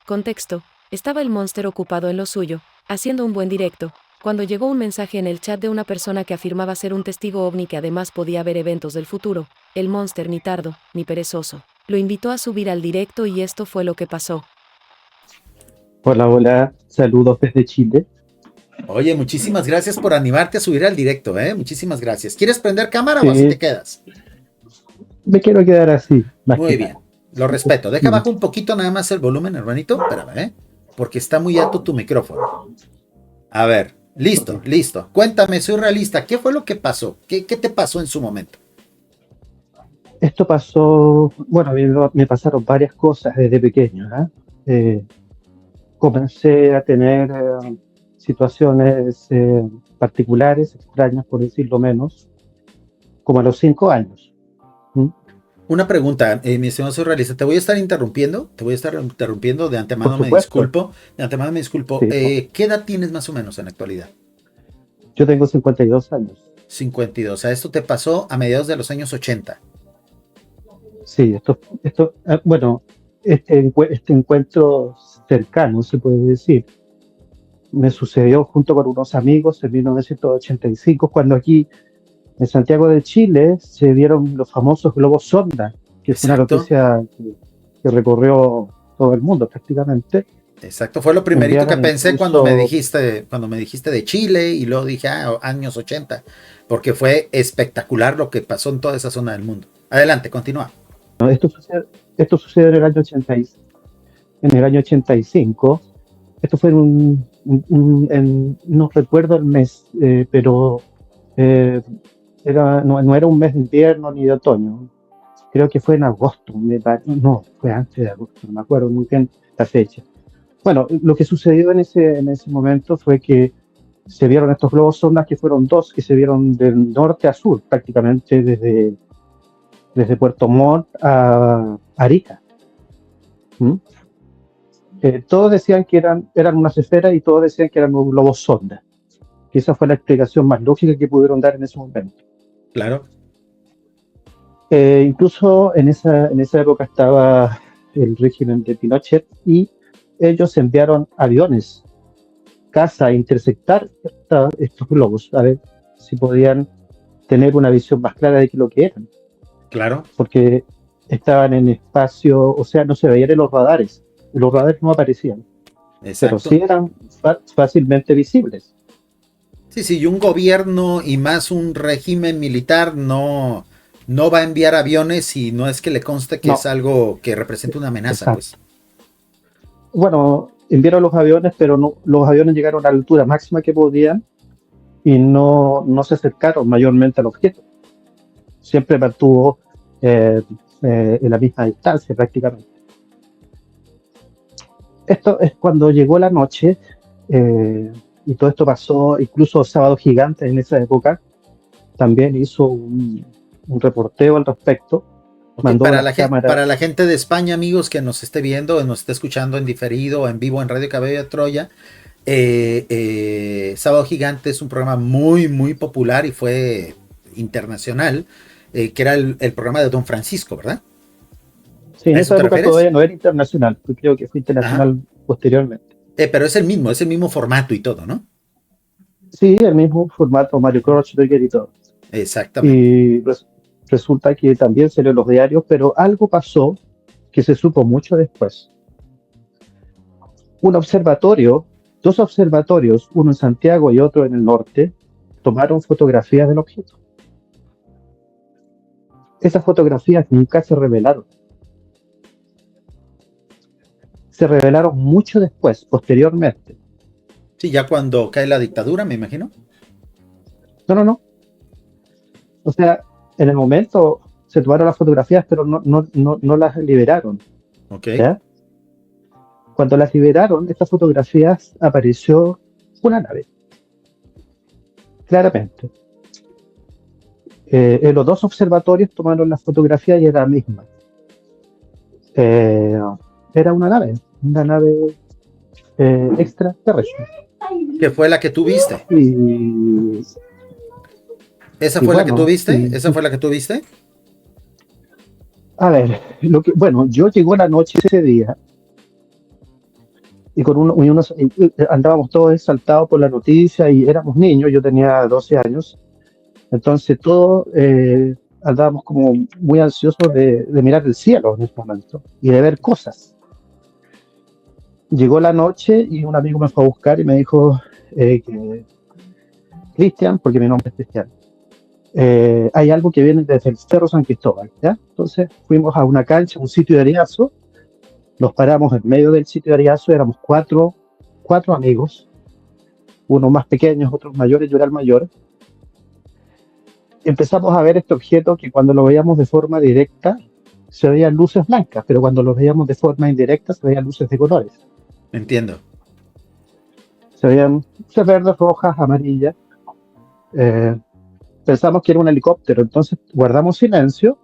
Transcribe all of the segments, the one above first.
Contexto: estaba el Monster ocupado en lo suyo, haciendo un buen directo, cuando llegó un mensaje en el chat de una persona que afirmaba ser un testigo ovni que además podía ver eventos del futuro. El Monster, ni tardo, ni perezoso, lo invitó a subir al directo y esto fue lo que pasó. Hola, hola, saludos desde Chile. Oye, muchísimas gracias por animarte a subir al directo, ¿eh? Muchísimas gracias. ¿Quieres prender cámara o así te Sí, quedas? me quiero quedar así, más Muy que bien, nada. lo respeto. Deja Mm. bajo un poquito nada más el volumen, hermanito. Espérame, ¿eh? Porque está muy alto tu micrófono. A ver, Ok. listo, listo. Cuéntame, soy realista. ¿Qué fue lo que pasó? ¿Qué te pasó en su momento? Esto pasó, bueno, me pasaron varias cosas desde pequeño, ¿ah? Eh, Comencé a tener situaciones particulares, extrañas, por decirlo menos, como a los 5 años. ¿Mm? Una pregunta, mi estimado soy realista. Te voy a estar interrumpiendo. De Por antemano me supuesto, disculpo. De antemano me disculpo. sí. ¿Qué edad tienes más o menos en la actualidad? Yo tengo 52 años. 52. O sea, esto te pasó a mediados de los años 80. Sí, bueno, este encuentro cercano, se puede decir, me sucedió junto con unos amigos en 1985, cuando aquí en Santiago de Chile se dieron los famosos globos sonda, que fue una Exacto. noticia que recorrió todo el mundo prácticamente. Exacto, fue lo primerito que Enviaron pensé incluso, cuando me dijiste de Chile y luego dije, años 80, porque fue espectacular lo que pasó en toda esa zona del mundo. Adelante, continúa. ¿no? Esto sucedió en el año 85. Esto fue no recuerdo el mes, pero eh, no era un mes de invierno ni de otoño. Creo que fue en agosto, no, fue antes de agosto, no me acuerdo muy bien la fecha. Bueno, lo que sucedió en ese momento fue que se vieron estos globos sondas, que fueron dos, que se vieron del norte a sur, prácticamente desde Puerto Montt a Arica. ¿Mm? Todos decían que eran unas esferas y todos decían que eran unos globos sonda. Que esa fue la explicación más lógica que pudieron dar en ese momento. Claro. Incluso en esa época estaba el régimen de Pinochet y ellos enviaron aviones, caza, a interceptar estos globos, a ver si podían tener una visión más clara de lo que eran, Claro, porque estaban en espacio, o sea, no se veían en los radares no aparecían, pero sí exacto. eran fácilmente visibles. Sí, sí, y un gobierno y más un régimen militar no va a enviar aviones y no es que le conste que es No, algo que representa una amenaza, exacto. pues. Bueno, enviaron los aviones, pero no, los aviones llegaron a la altura máxima que podían y no se acercaron mayormente al objeto. Siempre mantuvo en la misma distancia prácticamente. Esto es cuando llegó la noche, eh, y todo esto pasó, incluso Sábado Gigante en esa época también hizo un reporteo al respecto, Ok, mandó las para cámaras. la gente de España, amigos, que nos esté viendo, nos esté escuchando en diferido o en vivo en Radio Cabello de Troya, Sábado Gigante es un programa muy, muy popular y fue internacional, que era el programa de Don Francisco, ¿verdad? Sí, en ¿A eso esa te época refieres? todavía no era internacional, creo que fue Ajá. internacional posteriormente. Pero es el mismo formato y todo, ¿no? Sí, el mismo formato, Mario Kreuzberger y todo. Exactamente. Y resulta que también salió en los diarios, pero algo pasó que se supo mucho después. Un observatorio, dos observatorios, uno en Santiago y otro en el norte, tomaron fotografías del objeto. Esas fotografías nunca se revelaron. Se revelaron mucho después, posteriormente. Sí, ya cuando cae la dictadura, me imagino. No, no, no. O sea, en el momento se tomaron las fotografías, pero no las liberaron. Ok. ¿Ya? Cuando las liberaron, estas fotografías apareció una nave, claramente. En los dos observatorios tomaron las fotografías y era la misma. Eh, Era una nave extraterrestre. ¿Qué fue la que tú viste? Y, ¿Esa y fue la que tú bueno, viste? ¿Esa fue la que tú viste? a ver, bueno, yo llegó la noche ese día y andábamos todos exaltados por la noticia y éramos niños, yo tenía 12 años, entonces todos andábamos como muy ansiosos de mirar el cielo en ese momento y de ver cosas. Llegó la noche y un amigo me fue a buscar y me dijo que Cristian, porque mi nombre es Cristian, hay algo que viene desde el Cerro San Cristóbal, ¿ya? Entonces fuimos a una cancha, un sitio de Ariazo, nos paramos en medio del sitio de Ariazo, éramos cuatro amigos, unos más pequeños, otros mayores, yo era el mayor. Empezamos a ver este objeto que cuando lo veíamos de forma directa se veían luces blancas, pero cuando lo veíamos de forma indirecta se veían luces de colores. Entiendo. Se veían luces verdes, rojas, amarillas. Pensamos que era un helicóptero, entonces guardamos silencio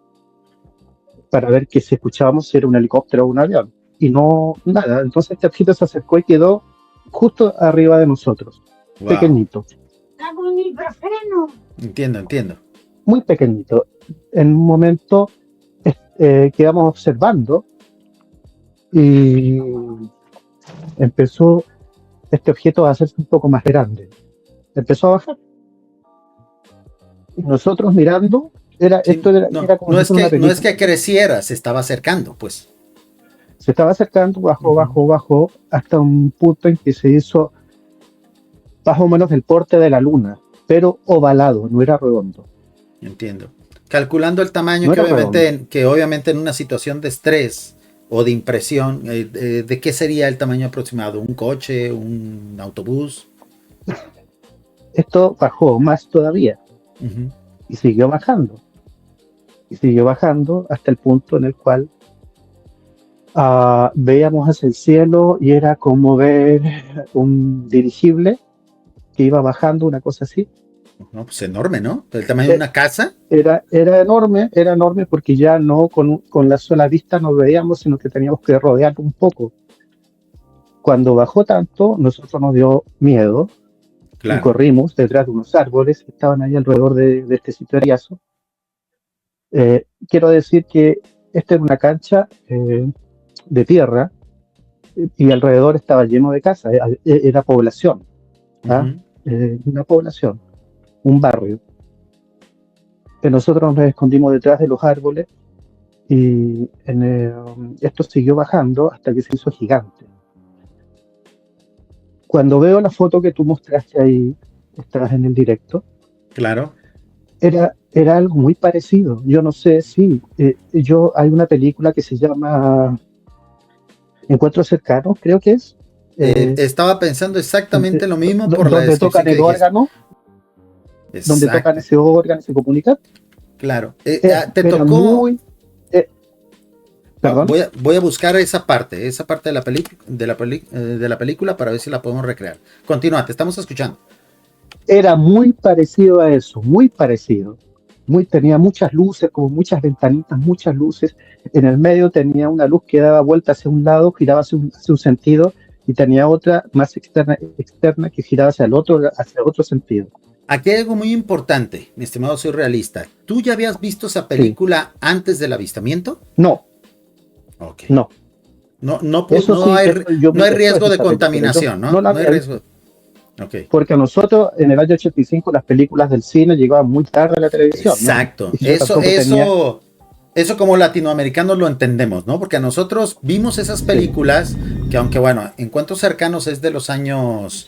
para ver que si escuchábamos si era un helicóptero o un avión. Y no, nada. Entonces este objeto se acercó y quedó justo arriba de nosotros. Wow. Pequeñito. Entiendo. Muy pequeñito. En un momento quedamos observando y empezó este objeto a hacerse un poco más grande. Empezó a bajar. Y nosotros mirando, era como no es que creciera, se estaba acercando, pues. Se estaba acercando, bajó, hasta un punto en que se hizo más o menos del porte de la luna, pero ovalado, no era redondo. Entiendo. Calculando el tamaño, No que obviamente en una situación de estrés o de impresión, ¿de qué sería el tamaño aproximado? ¿Un coche? ¿Un autobús? Esto bajó más todavía. Uh-huh. Y siguió bajando hasta el punto en el cual veíamos hacia el cielo y era como ver un dirigible que iba bajando, una cosa así. No, pues enorme, ¿no? ¿El tamaño de una casa? Era enorme porque ya no con la sola vista nos veíamos, sino que teníamos que rodear un poco. Cuando bajó tanto, nosotros nos dio miedo. Claro. Y corrimos detrás de unos árboles que estaban ahí alrededor de este sitio de Ariazo. Quiero decir que esta era una cancha de tierra y alrededor estaba lleno de casas, era población, una población, un barrio. Nosotros nos escondimos detrás de los árboles y esto siguió bajando hasta que se hizo gigante. Cuando veo la foto que tú mostraste ahí, estás en el directo. Claro. Era algo muy parecido. Yo no sé si hay una película que se llama Encuentros Cercanos, creo que es. Estaba pensando exactamente lo mismo por la donde tocan el órgano. Donde tocan ese órgano y se comunican. Claro. Te tocó. Voy a buscar esa parte de la película para ver si la podemos recrear. Continúa, te estamos escuchando. Era muy parecido a eso, muy parecido. Tenía muchas luces, como muchas ventanitas, muchas luces. En el medio tenía una luz que daba vuelta hacia un lado, giraba hacia un sentido, y tenía otra más externa que giraba hacia otro sentido. Aquí hay algo muy importante, mi estimado surrealista. ¿Tú ya habías visto esa película antes del avistamiento? No. Okay. No. No hay riesgo de contaminación, ¿no? No hay riesgo. Okay. Porque a nosotros en el año 85 las películas del cine llegaban muy tarde a la televisión. Exacto. ¿No? Eso como latinoamericanos lo entendemos, ¿no? Porque a nosotros vimos esas películas que, aunque bueno, Encuentros Cercanos es de los años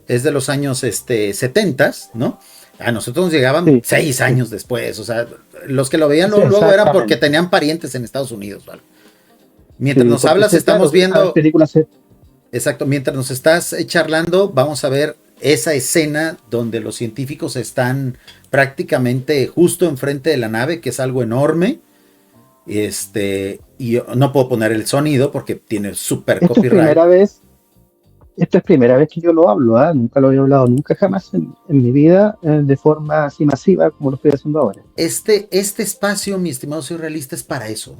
70s, ¿no? A nosotros nos llegaban 6 años después. O sea, los que lo veían luego era porque tenían parientes en Estados Unidos, ¿vale? Mientras nos hablas, estamos viendo. Exacto, mientras nos estás charlando, vamos a ver esa escena donde los científicos están prácticamente justo enfrente de la nave, que es algo enorme. Y yo no puedo poner el sonido porque tiene súper copyright. Esto es primera vez que yo lo hablo, nunca lo había hablado, nunca jamás en mi vida de forma así masiva como lo estoy haciendo ahora. Este espacio, mi estimado surrealista, es para eso.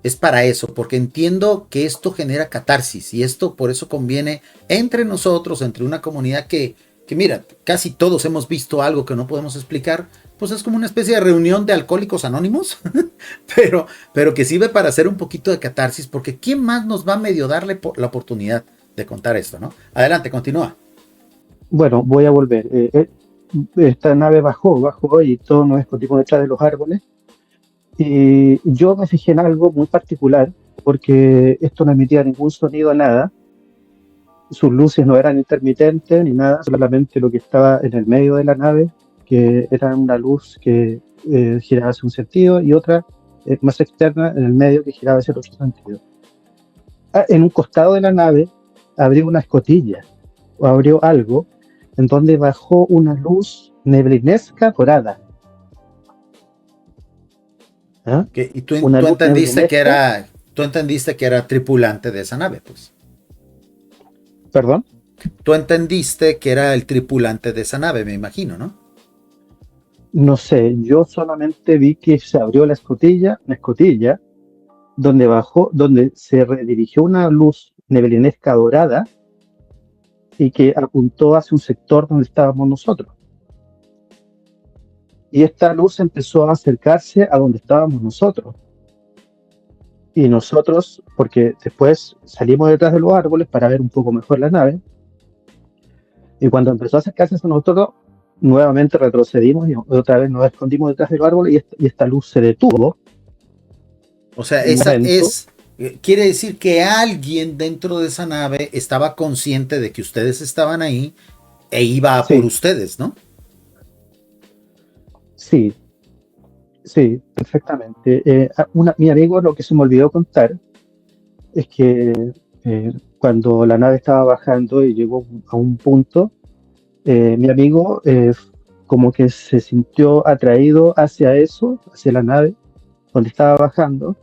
Es para eso, porque entiendo que esto genera catarsis y esto por eso conviene entre nosotros, entre una comunidad que mira, casi todos hemos visto algo que no podemos explicar, pues es como una especie de reunión de alcohólicos anónimos, pero que sirve para hacer un poquito de catarsis, porque ¿quién más nos va a medio darle la oportunidad de contar esto, ¿no? Adelante, continúa. Bueno, voy a volver. Esta nave bajó y todos nos escondimos detrás de los árboles. Y yo me fijé en algo muy particular, porque esto no emitía ningún sonido, nada. Sus luces no eran intermitentes ni nada, solamente lo que estaba en el medio de la nave, que era una luz que giraba hacia un sentido y otra más externa en el medio que giraba hacia el otro sentido. En un costado de la nave abrió una escotilla o abrió algo en donde bajó una luz neblinesca dorada. ¿Ah? Y tú entendiste que era tripulante de esa nave, pues. ¿Perdón? Tú entendiste que era el tripulante de esa nave, me imagino, ¿no? No sé, yo solamente vi que se abrió la escotilla, donde se redirigió una luz neblinesca dorada y que apuntó hacia un sector donde estábamos nosotros. Y esta luz empezó a acercarse a donde estábamos nosotros. Y nosotros, porque después salimos detrás de los árboles para ver un poco mejor la nave, y cuando empezó a acercarse a nosotros, nuevamente retrocedimos y otra vez nos escondimos detrás del árbol y esta luz se detuvo. O sea, quiere decir que alguien dentro de esa nave estaba consciente de que ustedes estaban ahí e iba a por ustedes, ¿no? Sí, perfectamente. Mi amigo, lo que se me olvidó contar es que cuando la nave estaba bajando y llegó a un punto, mi amigo como que se sintió atraído hacia la nave donde estaba bajando,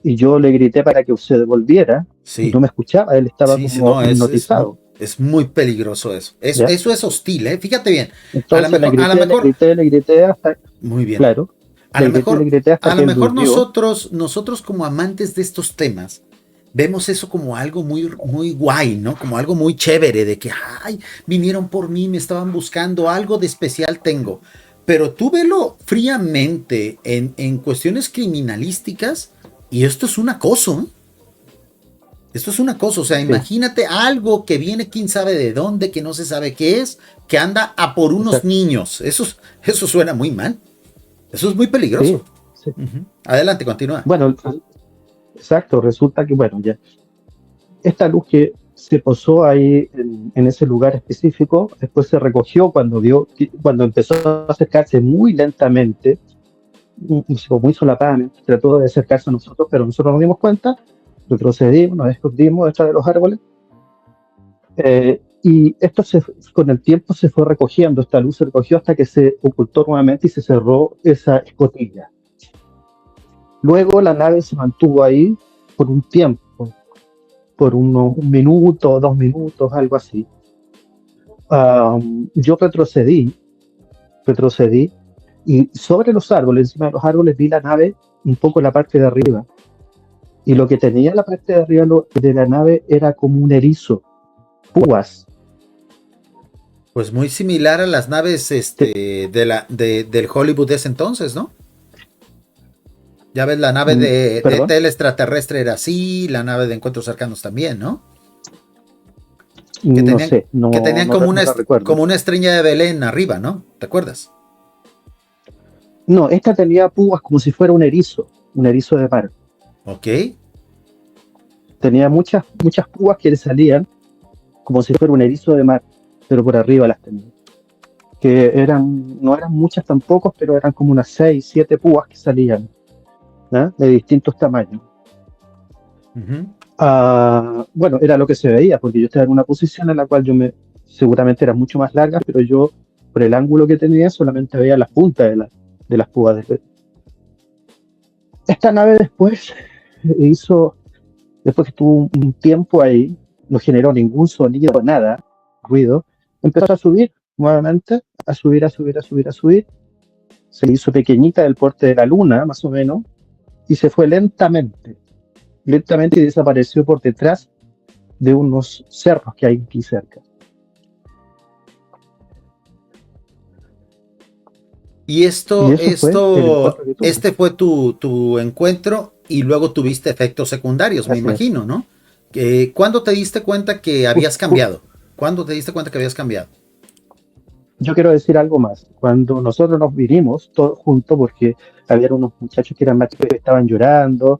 y yo le grité para que se devolviera, y no me escuchaba, él estaba hipnotizado. Es muy peligroso eso. Eso es hostil, ¿eh? Fíjate bien. Entonces le grité hasta... Muy bien. Claro. A lo mejor nosotros como amantes de estos temas vemos eso como algo muy, muy guay, ¿no? Como algo muy chévere, de que, ay, vinieron por mí, me estaban buscando, algo de especial tengo. Pero tú velo fríamente en cuestiones criminalísticas y esto es un acoso, ¿eh? Esto es una cosa, o sea, imagínate algo que viene quién sabe de dónde, que no se sabe qué es, que anda a por unos niños. Eso suena muy mal. Eso es muy peligroso. Sí. Adelante, continúa. Bueno, exacto, resulta que, bueno, ya esta luz que se posó ahí en ese lugar específico, después se recogió cuando empezó a acercarse muy lentamente, muy solapadamente, trató de acercarse a nosotros, pero nosotros nos dimos cuenta, retrocedimos, nos escondimos detrás de los árboles, y esto con el tiempo se fue recogiendo, esta luz se recogió hasta que se ocultó nuevamente y se cerró esa escotilla. Luego la nave se mantuvo ahí por un tiempo, por un minuto, 2 minutos, algo así. Yo retrocedí, y sobre los árboles, encima de los árboles, vi la nave un poco en la parte de arriba. Y lo que tenía en la parte de arriba de la nave era como un erizo, púas. Pues muy similar a las naves del Hollywood de ese entonces, ¿no? Ya ves, la nave de Tel extraterrestre era así, la nave de Encuentros Cercanos también, ¿no? Que tenían como una estrella de Belén arriba, ¿no? ¿Te acuerdas? No, esta tenía púas como si fuera un erizo de mar. Ok. Tenía muchas púas que le salían como si fuera un erizo de mar, pero por arriba las tenía. Que no eran muchas tampoco, pero eran como unas 6, 7 púas que salían, ¿no? De distintos tamaños. Bueno, era lo que se veía, porque yo estaba en una posición en la cual seguramente eran mucho más largas, pero yo, por el ángulo que tenía, solamente veía las puntas de las púas. Esta nave después que estuvo un tiempo ahí, no generó ningún sonido, nada, ruido, empezó a subir nuevamente, a subir. Se hizo pequeñita del porte de la luna, más o menos, y se fue lentamente y desapareció por detrás de unos cerros que hay aquí cerca. Y este fue tu encuentro, y luego tuviste efectos secundarios, me imagino, ¿no? ¿Cuándo te diste cuenta que habías cambiado? ¿Cuándo te diste cuenta que habías cambiado? Yo quiero decir algo más. Cuando nosotros nos vinimos todos juntos, porque había unos muchachos que eran más chicos que estaban llorando,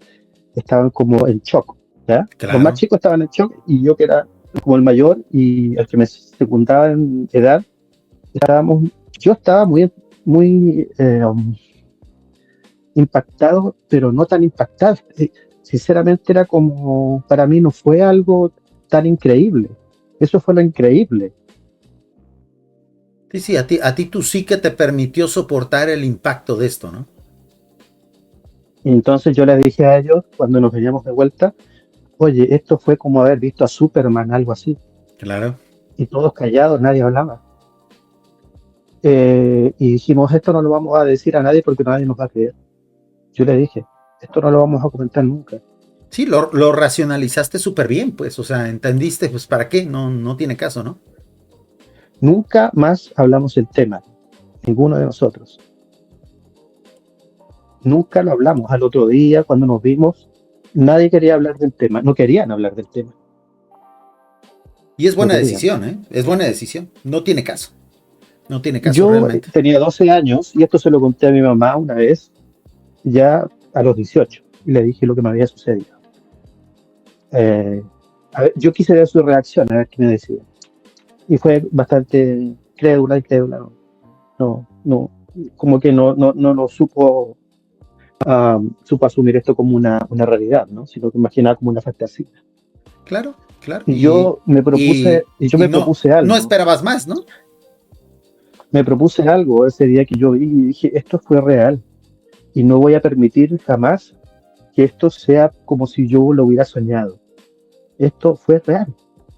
estaban como en shock, ¿ya? Claro. Los más chicos estaban en shock y yo que era como el mayor y el que me secundaba en edad, yo estaba muy impactado, pero no tan impactado. Sinceramente era como, para mí no fue algo tan increíble. Eso fue lo increíble. Sí, a ti tú sí que te permitió soportar el impacto de esto, ¿no? Y entonces yo les dije a ellos, cuando nos veníamos de vuelta, oye, esto fue como haber visto a Superman, algo así. Claro. Y todos callados, nadie hablaba. Y dijimos, esto no lo vamos a decir a nadie porque nadie nos va a creer. Yo le dije, esto no lo vamos a comentar nunca. Sí, lo racionalizaste súper bien, pues, o sea, entendiste, pues, ¿para qué? No tiene caso, ¿no? Nunca más hablamos el tema, ninguno de nosotros. Nunca lo hablamos. Al otro día, cuando nos vimos, nadie quería hablar del tema, no querían hablar del tema. Y es buena decisión, ¿eh? Es buena decisión. No tiene caso. No tiene caso yo realmente. Yo tenía 12 años y esto se lo conté a mi mamá una vez, ya a los 18, y le dije lo que me había sucedido. A ver, yo quise ver su reacción, a ver qué me decía. Y fue bastante crédula. No, como que no lo supo asumir esto como una realidad, ¿no? Sino que imaginaba como una fantasía. Claro, claro. Y yo me propuse algo. No esperabas más, ¿no? Me propuse algo ese día que yo vi y dije, esto fue real y no voy a permitir jamás que esto sea como si yo lo hubiera soñado. Esto fue real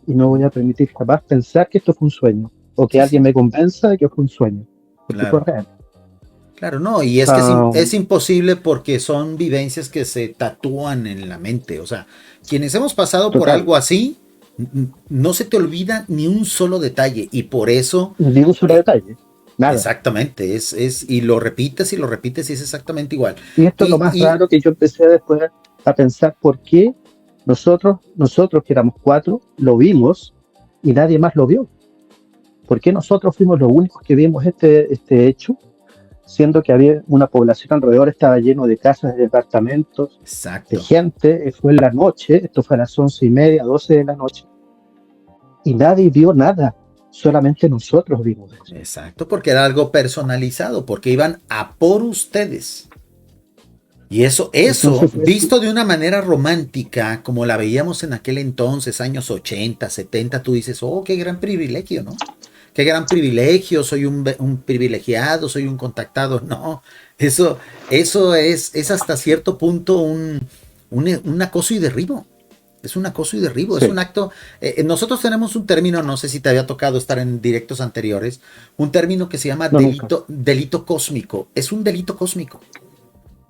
y no voy a permitir jamás pensar que esto fue un sueño o que alguien me convenza de que fue un sueño, porque fue real. Claro, no, y es que es imposible porque son vivencias que se tatúan en la mente. O sea, quienes hemos pasado por algo así, no se te olvida ni un solo detalle. Y por eso. Ni un solo detalle. Nada. Exactamente. Y lo repites y lo repites y es exactamente igual. Y esto es lo más raro que yo empecé después a pensar por qué nosotros que éramos 4, lo vimos y nadie más lo vio. ¿Por qué nosotros fuimos los únicos que vimos este hecho? Siendo que había una población alrededor, estaba lleno de casas, de departamentos, exacto, de gente. Fue en la noche, esto fue a las 11:30, 12 de la noche, y nadie vio nada, solamente nosotros vimos eso. Exacto, porque era algo personalizado, porque iban a por ustedes. Y eso entonces, visto de una manera romántica, como la veíamos en aquel entonces, años 80, 70, tú dices, oh, qué gran privilegio, ¿no? Qué gran privilegio, soy un privilegiado, soy un contactado. No, eso es hasta cierto punto un acoso y derribo. Es un acoso y derribo, sí. Es un acto. Nosotros tenemos un término, no sé si te había tocado estar en directos anteriores, un término que se llama delito cósmico. Es un delito cósmico.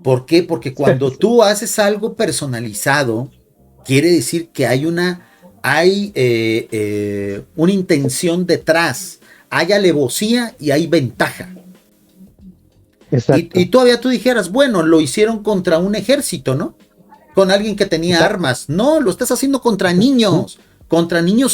¿Por qué? Porque cuando tú haces algo personalizado, quiere decir que hay una intención detrás, hay alevosía y hay ventaja. Exacto. Y todavía tú dijeras, bueno, lo hicieron contra un ejército, ¿no? Con alguien que tenía armas. No, lo estás haciendo contra niños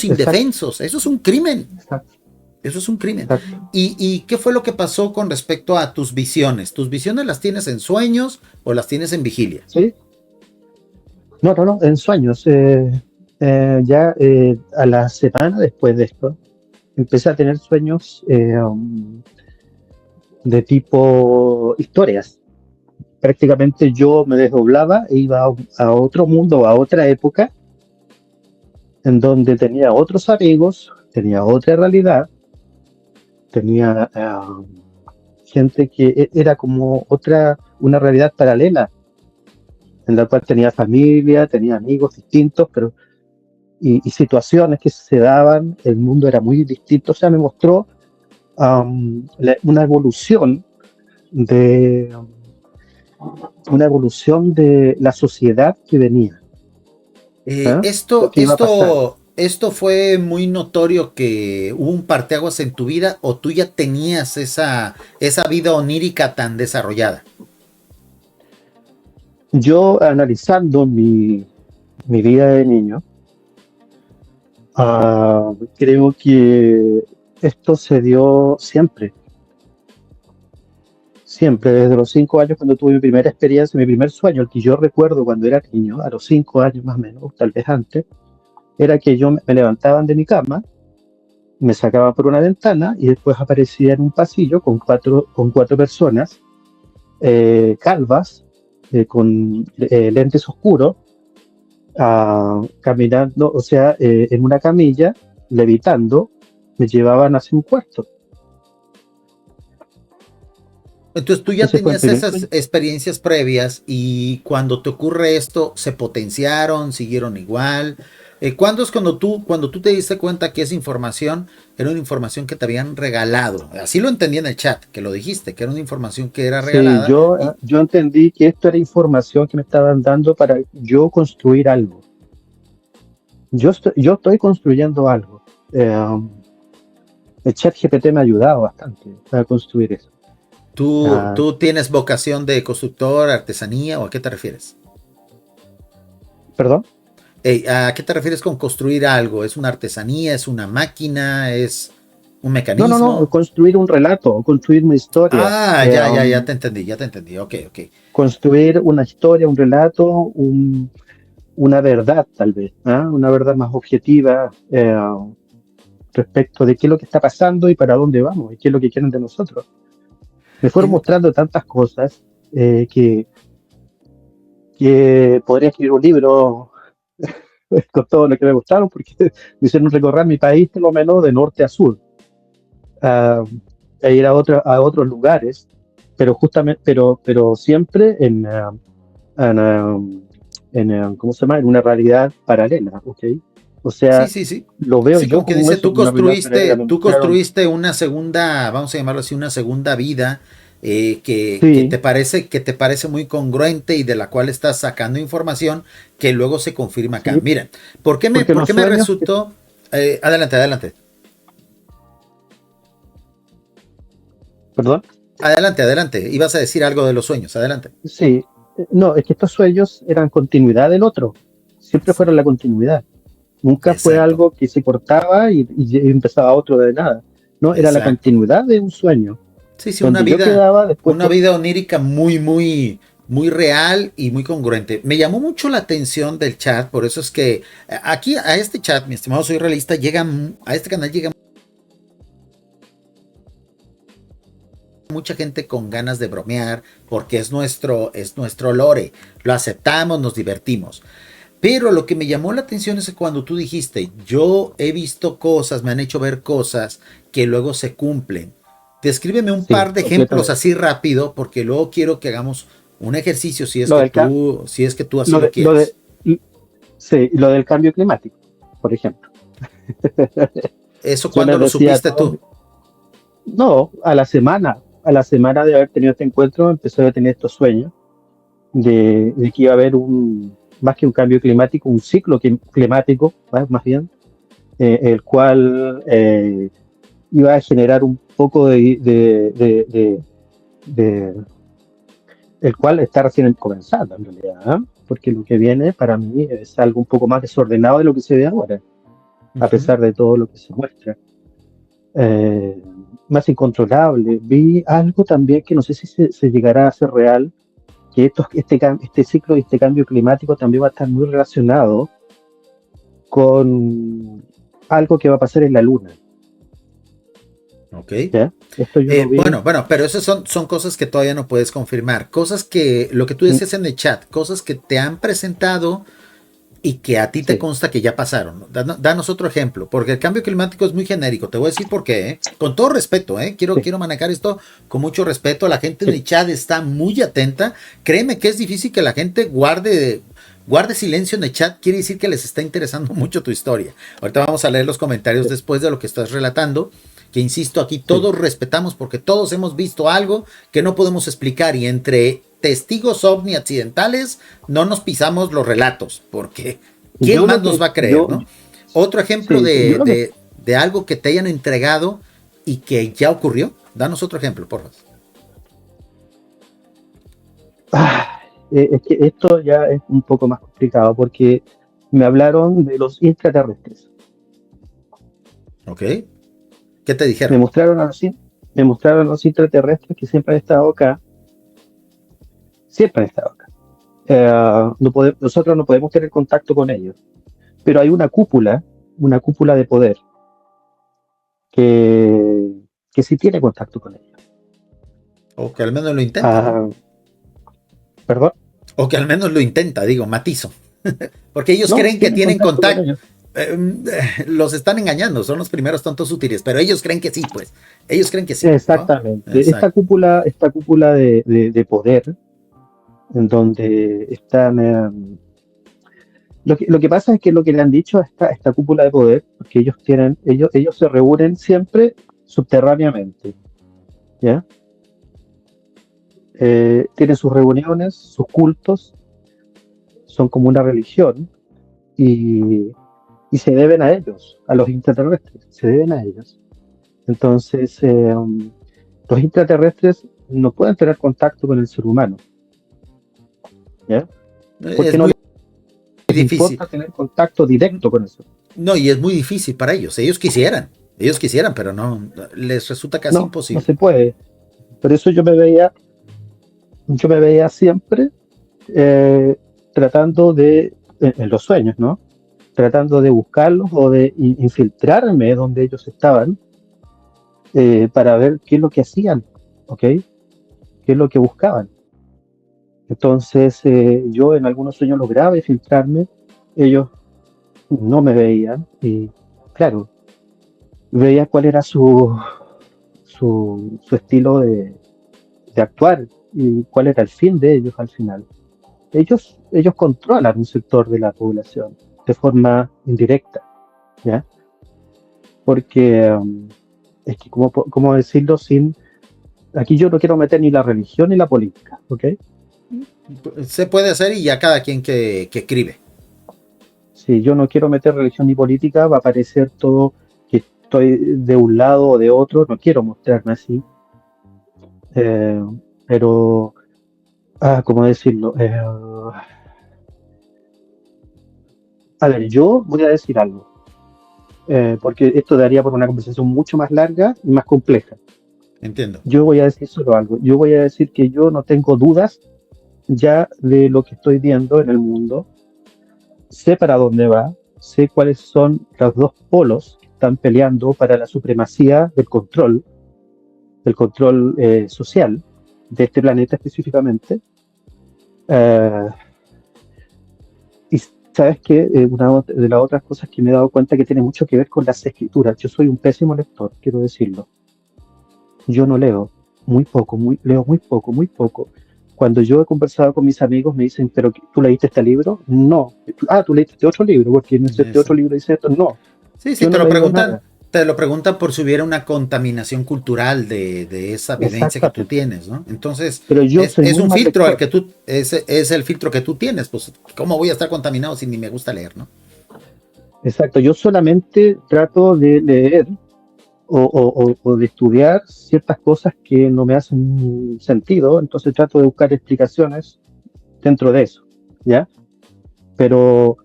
indefensos. Eso es un crimen. Exacto. Eso es un crimen. ¿Y qué fue lo que pasó con respecto a tus visiones? ¿Tus visiones las tienes en sueños o las tienes en vigilia? Sí. No, en sueños. Ya a la semana después de esto, empecé a tener sueños de tipo historias. Prácticamente yo me desdoblaba e iba a otro mundo, a otra época, en donde tenía otros amigos, tenía otra realidad, tenía gente que era como una realidad paralela, en la cual tenía familia, tenía amigos distintos, pero y situaciones que se daban, el mundo era muy distinto. O sea, me mostró una evolución de la sociedad que venía. Esto fue muy notorio que hubo un parteaguas en tu vida, o tú ya tenías esa vida onírica tan desarrollada. Yo, analizando mi vida de niño, Creo que esto se dio siempre, siempre, desde los 5 años cuando tuve mi primera experiencia, mi primer sueño, el que yo recuerdo cuando era niño, a los 5 años más o menos, tal vez antes, era que me levantaban de mi cama, me sacaban por una ventana y después aparecía en un pasillo con cuatro personas calvas, con lentes oscuros, caminando, o sea, en una camilla, levitando, me llevaban hacia un cuarto. Entonces tú ya Ese fue el tenías primer esas sueño. experiencias previas y cuando te ocurre esto, ¿se potenciaron, siguieron igual? ¿Cuándo es cuando tú te diste cuenta que esa información era una información que te habían regalado? Así lo entendí en el chat, que lo dijiste, que era una información que era Sí, regalada. yo entendí que esto era información que me estaban dando para yo construir algo. Yo estoy construyendo algo. El chat GPT me ha ayudado bastante a construir eso. Ah, ¿Tú tienes vocación de constructor, artesanía o a qué te refieres? ¿Perdón? ¿A qué te refieres con construir algo? ¿Es una artesanía? ¿Es una máquina? ¿Es un No, mecanismo? construir un relato, construir una historia. Ah, ya te entendí. Ok, ok. Construir una historia, un relato, una verdad tal vez, una verdad más objetiva respecto de qué es lo que está pasando y para dónde vamos y qué es lo que quieren de nosotros. Me fueron En- mostrando tantas cosas que podría escribir un libro con todo lo que me gustaron, porque me hicieron recorrer mi país por lo menos de norte a sur, a, a ir a otros lugares, pero justamente, pero siempre ¿cómo se llama? En una realidad paralela, ¿ok? O sí, sea, sí, sí. lo veo Sí, yo como que como dice, eso, como una realidad paralela. Me tú mostraron, construiste una segunda, vamos a llamarlo así, una segunda vida sí, que te parece muy congruente y de la cual estás sacando información que luego se confirma acá. sí, Mira, porque por los qué me sueños, resultó? Adelante, adelante. perdón, Adelante, adelante. Ibas a decir algo de los sueños. Adelante. sí, no, es que estos sueños eran continuidad del otro, siempre fueron la continuidad. Nunca fue Exacto, algo que se cortaba y empezaba otro de nada. No, era la exacto. continuidad de un sueño, Sí, sí, donde yo quedaba después una que... vida onírica muy, muy, muy real y muy congruente. Me llamó mucho la atención del chat, por eso es que aquí a este chat, mi estimado Soy Realista, a este canal llega mucha gente con ganas de bromear, porque es nuestro lore. Lo aceptamos, nos divertimos. Pero lo que me llamó la atención es que cuando tú dijiste, yo he visto cosas, me han hecho ver cosas que luego se cumplen. Descríbeme un Sí, par de ejemplos completamente. así rápido, porque luego quiero que hagamos un ejercicio Lo del, ca- si es que tú así lo lo de, lo quieres. de, sí, lo del cambio climático, por ejemplo. ¿Eso Yo cuándo les lo decía a supiste todos, tú? no, a la semana de haber tenido este encuentro, empecé a tener estos sueños de que iba a haber más que un cambio climático, un ciclo climático, más bien, el cual iba a generar un poco de- el cual está recién comenzando en realidad, porque lo que viene para mí es algo un poco más desordenado de lo que se ve ahora, Uh a -huh. pesar de todo lo que se muestra. Eh, Más incontrolable. Vi algo también que no sé si se llegará a ser real, que este ciclo y este cambio climático también va a estar muy relacionado con algo que va a pasar en la Luna. Ok. ¿Ya? Esto yo lo vi. Bueno, pero esas son cosas que todavía no puedes confirmar. Cosas que, lo que tú mm, decías en el chat, cosas que te han presentado y que a ti te Sí, consta que ya pasaron. Danos otro ejemplo, porque el cambio climático es muy genérico. Te voy a decir por qué, ¿eh? Con todo respeto, ¿eh? sí, Quiero manejar esto con mucho respeto. La gente en sí. el chat está muy atenta. Créeme que es difícil que la gente guarde silencio en el chat. Quiere decir que les está interesando mucho tu historia. Ahorita vamos a leer los comentarios Sí, después de lo que estás relatando. Que insisto, aquí sí. todos respetamos porque todos hemos visto algo que no podemos explicar y entre testigos ovni accidentales no nos pisamos los relatos porque ¿quién Yo lo más nos que, va a creer, yo, no? Otro ejemplo sí, yo lo que, de algo que te hayan entregado y que ya ocurrió. Danos otro ejemplo, por favor. ah, es que esto ya es un poco más complicado porque me hablaron de los intraterrestres. Ok. ¿Qué te dijeron? Me mostraron a los intraterrestres que siempre han estado acá. Siempre han estado acá. Nosotros no podemos tener contacto con ellos. Pero hay una cúpula de poder que sí tiene contacto con ellos. O que al menos lo intenta. ¿No? ¿Perdón? O que al menos lo intenta, digo, matizo. Porque ellos creen que tienen contacto. Los están engañando, son los primeros tontos útiles, pero ellos creen que sí, pues. Ellos creen que sí. Exactamente. ¿No? Esta cúpula de poder, en donde están... Lo que pasa es que lo que le han dicho a esta cúpula de poder, porque ellos se reúnen siempre subterráneamente, ¿ya? Tienen sus reuniones, sus cultos, son como una religión, y se deben a ellos, a los intraterrestres, se deben a ellos. Entonces, los intraterrestres no pueden tener contacto con el ser humano, ¿ya? Porque no les importa tener contacto directo con eso. No, y es muy difícil para ellos. Ellos quisieran, pero no, les resulta casi imposible. No se puede. Por eso yo me veía siempre tratando de, en los sueños, ¿no? Tratando de buscarlos o de infiltrarme donde ellos estaban para ver qué es lo que hacían, ¿ok? ¿Qué es lo que buscaban? Entonces yo en algunos sueños lograba infiltrarme, ellos no me veían y claro, veía cuál era su estilo de actuar y cuál era el fin de ellos al final. Ellos controlan un sector de la población de forma indirecta, ¿ya? Porque es que, ¿cómo decirlo sin... Aquí yo no quiero meter ni la religión ni la política, ¿ok? Se puede hacer y ya cada quien que escribe. Si yo no quiero meter religión ni política, va a parecer todo que estoy de un lado o de otro, no quiero mostrarme así. Pero, ¿cómo decirlo? A ver, yo voy a decir algo, porque esto daría por una conversación mucho más larga y más compleja. Entiendo. Yo voy a decir solo algo. Yo voy a decir que yo no tengo dudas ya de lo que estoy viendo en el mundo. Sé para dónde va, sé cuáles son los dos polos que están peleando para la supremacía del control social de este planeta específicamente. Y sabes que una de las otras cosas que me he dado cuenta que tiene mucho que ver con las escrituras. Yo soy un pésimo lector, quiero decirlo. Yo no leo, leo muy poco. Cuando yo he conversado con mis amigos me dicen, ¿pero tú leíste este libro? No. ¿Tú leíste este otro libro? Porque en este otro libro dice esto. No. Sí, te lo preguntan. Te lo preguntan por si hubiera una contaminación cultural de esa vivencia que tú tienes, ¿no? Entonces, pero yo es un filtro al que tú, es el filtro que tú tienes, pues, ¿cómo voy a estar contaminado si ni me gusta leer, no? Exacto, yo solamente trato de leer o de estudiar ciertas cosas que no me hacen sentido, entonces trato de buscar explicaciones dentro de eso, ¿ya? Pero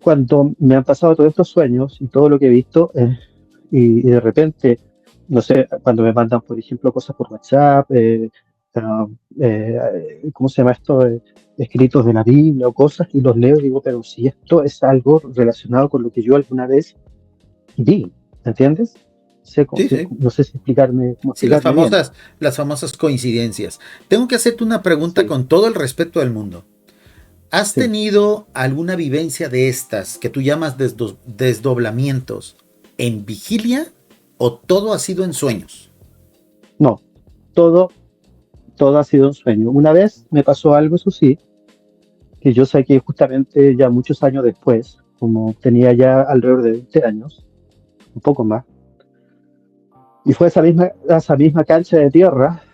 cuando me han pasado todos estos sueños y todo lo que he visto, y de repente, no sé, cuando me mandan, por ejemplo, cosas por WhatsApp, ¿cómo se llama esto? Escritos de la Biblia o cosas, y los leo y digo, pero si esto es algo relacionado con lo que yo alguna vez vi, ¿entiendes? Sí. No sé si explicarme. Sí, las famosas coincidencias. Tengo que hacerte una pregunta con todo el respeto del mundo. ¿Has tenido alguna vivencia de estas que tú llamas desdoblamientos en vigilia o todo ha sido en sueños? No, todo ha sido un sueño. Una vez me pasó algo, eso sí, que yo saqué justamente ya muchos años después, como tenía ya alrededor de 20 años, un poco más, y fue a esa misma cancha de tierra,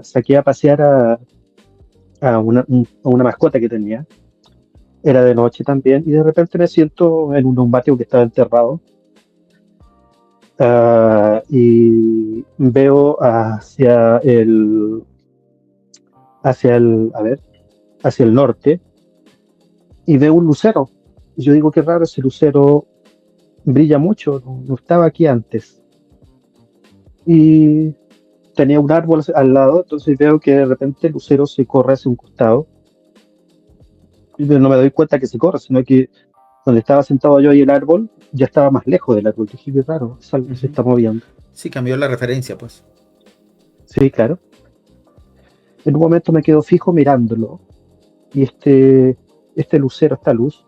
saqué a pasear a una mascota que tenía. Era de noche también, y de repente me siento en un neumático que estaba enterrado. Y veo hacia el norte y veo un lucero. Y yo digo, qué raro, ese lucero brilla mucho, no estaba aquí antes. Y tenía un árbol al lado, entonces veo que de repente el lucero se corre hacia un costado. Y no me doy cuenta que se corre, sino que donde estaba sentado yo y el árbol, ya estaba más lejos del árbol. Dije, qué raro, es algo que se está moviendo. Sí, cambió la referencia, pues. Sí, claro. En un momento me quedo fijo mirándolo. Y este lucero, esta luz,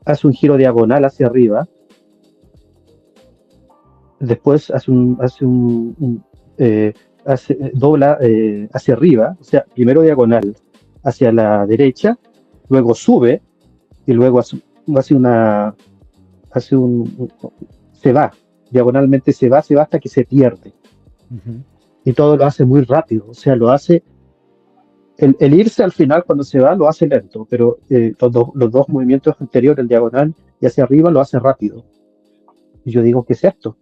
hace un giro diagonal hacia arriba. Después dobla hacia arriba, o sea, primero diagonal hacia la derecha, luego sube y luego se va, diagonalmente se va hasta que se pierde. Y todo lo hace muy rápido, o sea, lo hace, el irse al final cuando se va lo hace lento, pero los dos movimientos anteriores, el diagonal y hacia arriba, lo hace rápido. Y yo digo, ¿qué es esto?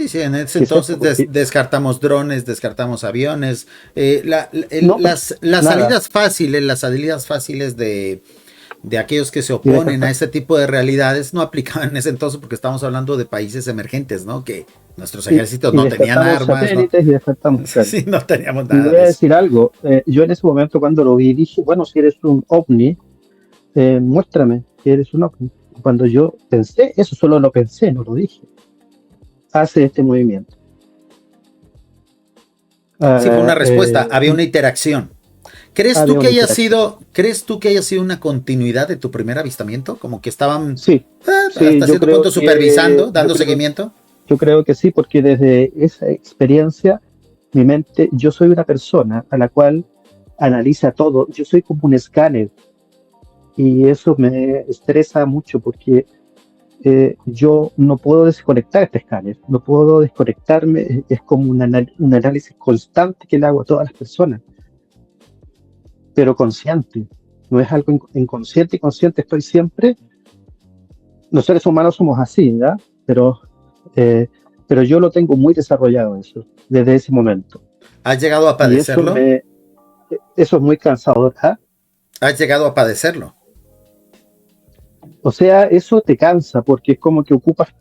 Sí, en ese entonces descartamos drones, descartamos aviones, las salidas fáciles de aquellos que se oponen a este tipo de realidades no aplicaban en ese entonces porque estamos hablando de países emergentes, ¿no? Que nuestros ejércitos no tenían armas, ¿no? Y descartamos, claro. Sí, no teníamos nada. Y voy a decir algo, yo en ese momento cuando lo vi dije, bueno, si eres un ovni, muéstrame que eres un ovni. Cuando yo pensé, eso solo lo pensé, no lo dije. Hace este movimiento. Sí, fue una respuesta, había una interacción. ¿Crees tú que haya sido una continuidad de tu primer avistamiento? Como que estaban hasta cierto punto supervisando, dando seguimiento. Yo creo que sí, porque desde esa experiencia, mi mente, yo soy una persona a la cual analiza todo. Yo soy como un escáner y eso me estresa mucho porque yo no puedo desconectar este escáner, no puedo desconectarme, es como un análisis constante que le hago a todas las personas, pero consciente, no es algo inconsciente y consciente, estoy siempre, los seres humanos somos así, ¿ya? Pero yo lo tengo muy desarrollado eso, desde ese momento. ¿Has llegado a padecerlo? Eso es muy cansador, ¿eh? ¿Has llegado a padecerlo? O sea, eso te cansa porque es como que ocupas,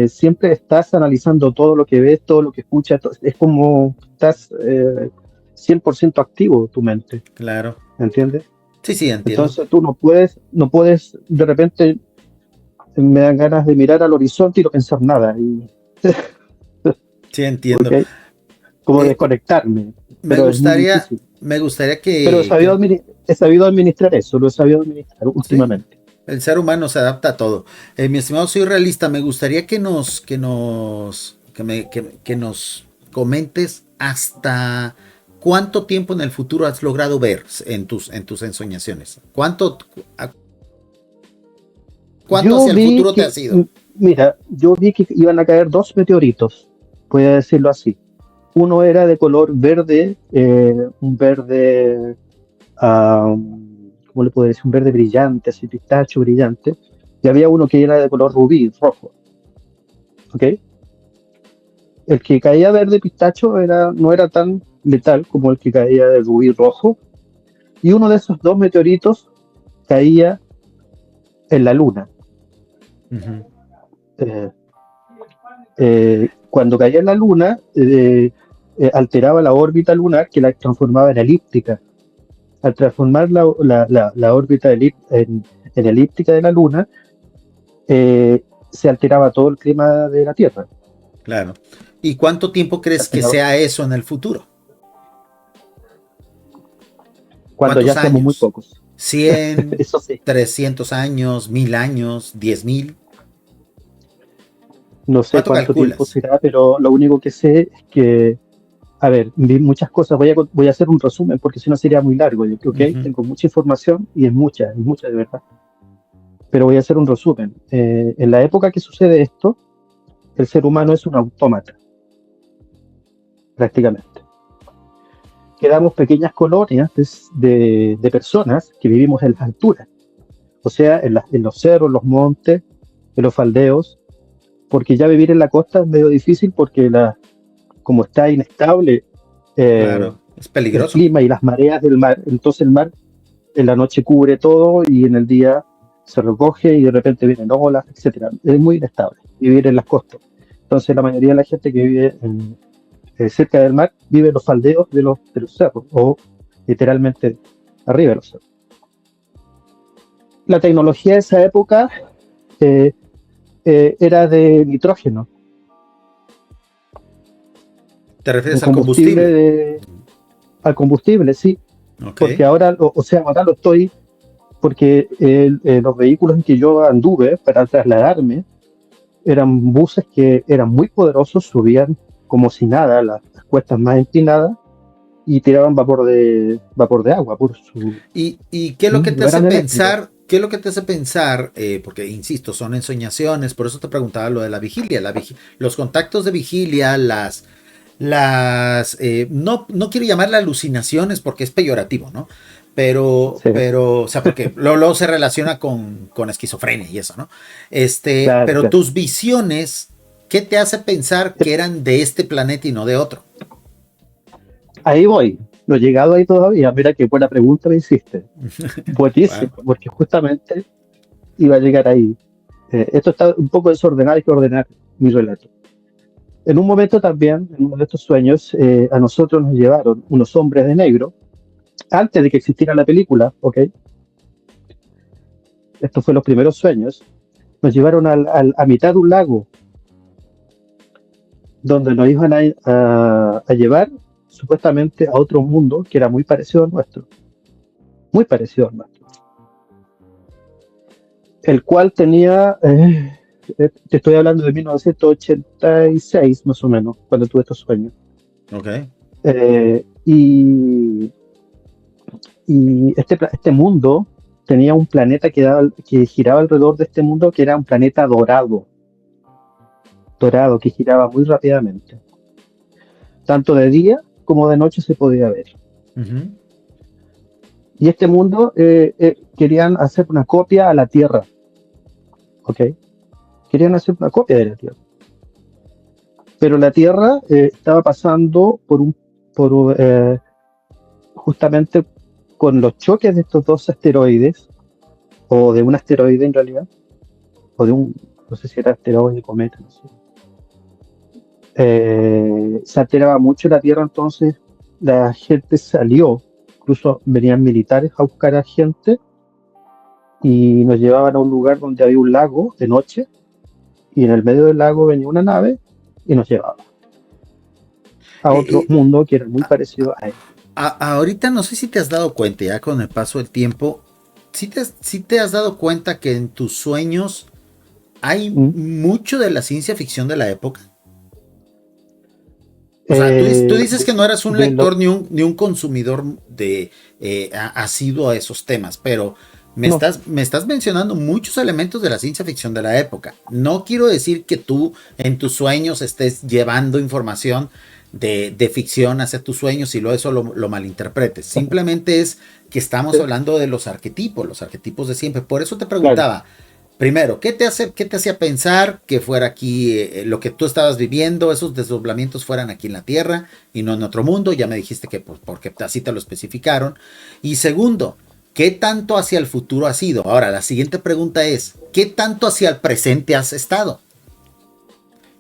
siempre estás analizando todo lo que ves, todo lo que escuchas, es como estás 100% activo tu mente. Claro. ¿Entiendes? Sí, entiendo. Entonces tú no puedes, de repente me dan ganas de mirar al horizonte y no pensar nada. Sí, entiendo. Okay. Como desconectarme. Me gustaría que... Pero he sabido administrar eso, lo he sabido administrar últimamente. El ser humano se adapta a todo. Mi estimado, soy realista. Me gustaría que nos comentes hasta cuánto tiempo en el futuro has logrado ver en tus ensoñaciones. ¿Cuánto hacia el futuro te has ido? Mira, yo vi que iban a caer 2 meteoritos, voy a decirlo así. Uno era de color verde, un verde... ¿cómo le puedo decir? Un verde brillante, así pistacho brillante, y había uno que era de color rubí, rojo. ¿Ok? El que caía verde pistacho no era tan letal como el que caía de rubí rojo, y uno de esos 2 meteoritos caía en la luna. Uh-huh. Cuando caía en la luna, alteraba la órbita lunar que la transformaba en elíptica. Al transformar la órbita en elíptica de la Luna, se alteraba todo el clima de la Tierra. Claro. ¿Y cuánto tiempo crees que sea eso en el futuro? Cuando ya somos muy pocos. 100, eso sí. 300 años, 1000 años, 10,000. No sé cuánto tiempo será, pero lo único que sé es que, a ver, vi muchas cosas, voy a hacer un resumen porque si no sería muy largo, yo creo que tengo mucha información y es mucha de verdad. Pero voy a hacer un resumen. En la época que sucede esto, el ser humano es un autómata, prácticamente. Quedamos pequeñas colonias de personas que vivimos en las alturas, o sea, en los cerros, los montes, en los faldeos, porque ya vivir en la costa es medio difícil porque como está inestable claro, es peligroso. El clima y las mareas del mar, entonces el mar en la noche cubre todo y en el día se recoge y de repente vienen olas, etcétera. Es muy inestable vivir en las costas. Entonces la mayoría de la gente que vive cerca del mar vive en los faldeos de los cerros o literalmente arriba de los cerros. La tecnología de esa época era de nitrógeno. ¿Te refieres al combustible? Al combustible, sí. Okay. Porque ahora, ahora lo estoy, porque los vehículos en que yo anduve para trasladarme eran buses que eran muy poderosos, subían como si nada las cuestas más empinadas y tiraban vapor de agua por su... ¿Y qué es lo que te hace pensar? ¿Qué es lo que te hace pensar? Porque, insisto, son ensoñaciones, por eso te preguntaba lo de la vigilia. Los contactos de vigilia, no quiero llamarle alucinaciones porque es peyorativo, ¿no? Pero, o sea, porque luego se relaciona con esquizofrenia y eso, ¿no? Pero tus visiones, ¿qué te hace pensar que eran de este planeta y no de otro? Ahí voy, no he llegado ahí todavía. Mira qué buena pregunta me hiciste. Buenísimo, bueno. Porque justamente iba a llegar ahí. Esto está un poco desordenado, hay que ordenar mi relato. En un momento también, en uno de estos sueños, a nosotros nos llevaron unos hombres de negro, antes de que existiera la película, ¿ok? Estos fueron los primeros sueños. Nos llevaron a mitad de un lago, donde nos iban a llevar supuestamente a otro mundo que era muy parecido al nuestro. Muy parecido al nuestro. El cual tenía... te estoy hablando de 1986, más o menos, cuando tuve estos sueños. Ok. Y este mundo tenía un planeta que giraba alrededor de este mundo, que era un planeta dorado, que giraba muy rápidamente. Tanto de día como de noche se podía ver. Uh-huh. Y este mundo querían hacer una copia a la Tierra. ¿Ok? Querían hacer una copia de la Tierra. Pero la Tierra estaba pasando justamente con los choques de estos dos asteroides, o de un asteroide en realidad, o de no sé si era asteroide, cometa, no sé. Se alteraba mucho la Tierra, entonces la gente salió, incluso venían militares a buscar a gente y nos llevaban a un lugar donde había un lago de noche, y en el medio del lago venía una nave y nos llevaba a otro mundo que era muy parecido a él. Ahorita no sé si te has dado cuenta, ya con el paso del tiempo, si te has dado cuenta que en tus sueños hay mucho de la ciencia ficción de la época. O sea, tú dices que no eras un lector ni un consumidor asiduo a esos temas, pero me estás mencionando muchos elementos de la ciencia ficción de la época. No quiero decir que tú en tus sueños estés llevando información de ficción hacia tus sueños y luego eso lo malinterpretes. Simplemente es que estamos hablando de los arquetipos de siempre. Por eso te preguntaba, primero, ¿qué te hacía pensar que fuera aquí lo que tú estabas viviendo, esos desdoblamientos fueran aquí en la Tierra y no en otro mundo? Ya me dijiste que porque así te lo especificaron. Y segundo, ¿qué tanto hacia el futuro has ido? Ahora, la siguiente pregunta es, ¿qué tanto hacia el presente has estado?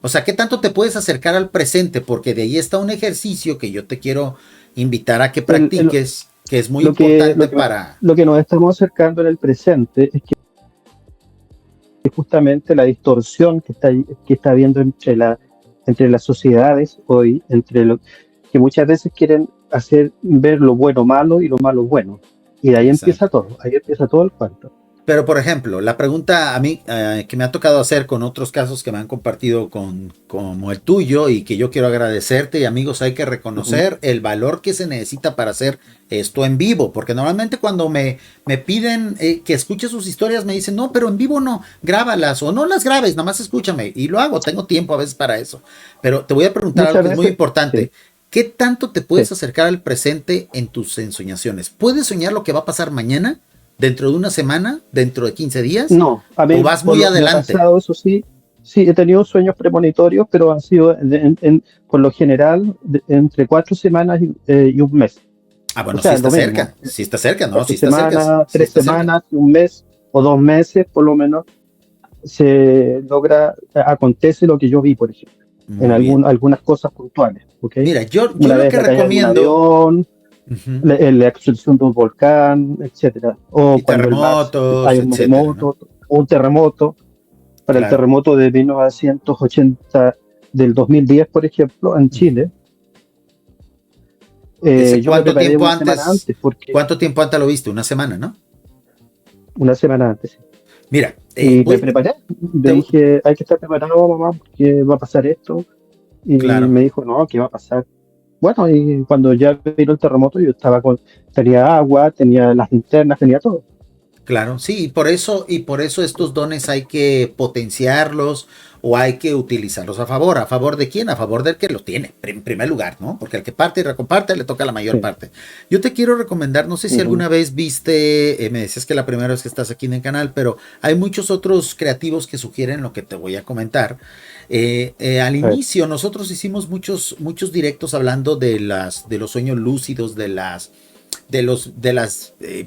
O sea, ¿qué tanto te puedes acercar al presente? Porque de ahí está un ejercicio que yo te quiero invitar a que practiques, que es muy importante para... Lo que nos estamos acercando en el presente es que justamente la distorsión que está habiendo entre las sociedades hoy, que muchas veces quieren hacer ver lo bueno malo y lo malo bueno. Y de ahí empieza todo el cuento. Pero, por ejemplo, la pregunta a mí que me ha tocado hacer con otros casos que me han compartido como el tuyo y que yo quiero agradecerte, y amigos, hay que reconocer el valor que se necesita para hacer esto en vivo, porque normalmente cuando me piden que escuche sus historias me dicen, no, pero en vivo no, grábalas o no las grabes, nada más escúchame, y lo hago, tengo tiempo a veces para eso. Pero te voy a preguntar algo que es muy importante. Sí. ¿Qué tanto te puedes acercar al presente en tus ensoñaciones? ¿Puedes soñar lo que va a pasar mañana? ¿Dentro de una semana? ¿Dentro de 15 días? No, a mí, ¿o vas muy adelante? Pasado, eso sí, he tenido sueños premonitorios, pero han sido por lo general entre 4 semanas y un mes. Ah, bueno, o sea, sí está cerca. Sí está cerca, ¿no? Sí está cerca. 3 semanas y un mes. o 2 meses, por lo menos, acontece lo que yo vi, por ejemplo, en algunas cosas puntuales. ¿Okay? Mira, yo lo que recomiendo. Un avión, la explosión de un volcán, etcétera. O y cuando hay un terremoto, ¿no? O un terremoto. Para el terremoto de 1980 del 2010, por ejemplo, en Chile. ¿Cuánto tiempo antes lo viste? Una semana, ¿no? Una semana antes, sí. Mira, me preparé. Le dije, hay que estar preparado, mamá, porque va a pasar esto. Y me dijo, no, ¿qué va a pasar? Bueno, y cuando ya vino el terremoto, yo tenía agua, tenía las linternas, tenía todo. Claro, sí, y por eso estos dones hay que potenciarlos o hay que utilizarlos a favor de quién, a favor del que los tiene, en primer lugar, ¿no? Porque al que parte y recomparte le toca la mayor parte. Yo te quiero recomendar, no sé si alguna vez viste, me decías que la primera vez que estás aquí en el canal, pero hay muchos otros creativos que sugieren lo que te voy a comentar. Al inicio nosotros hicimos muchos directos hablando de los sueños lúcidos, de las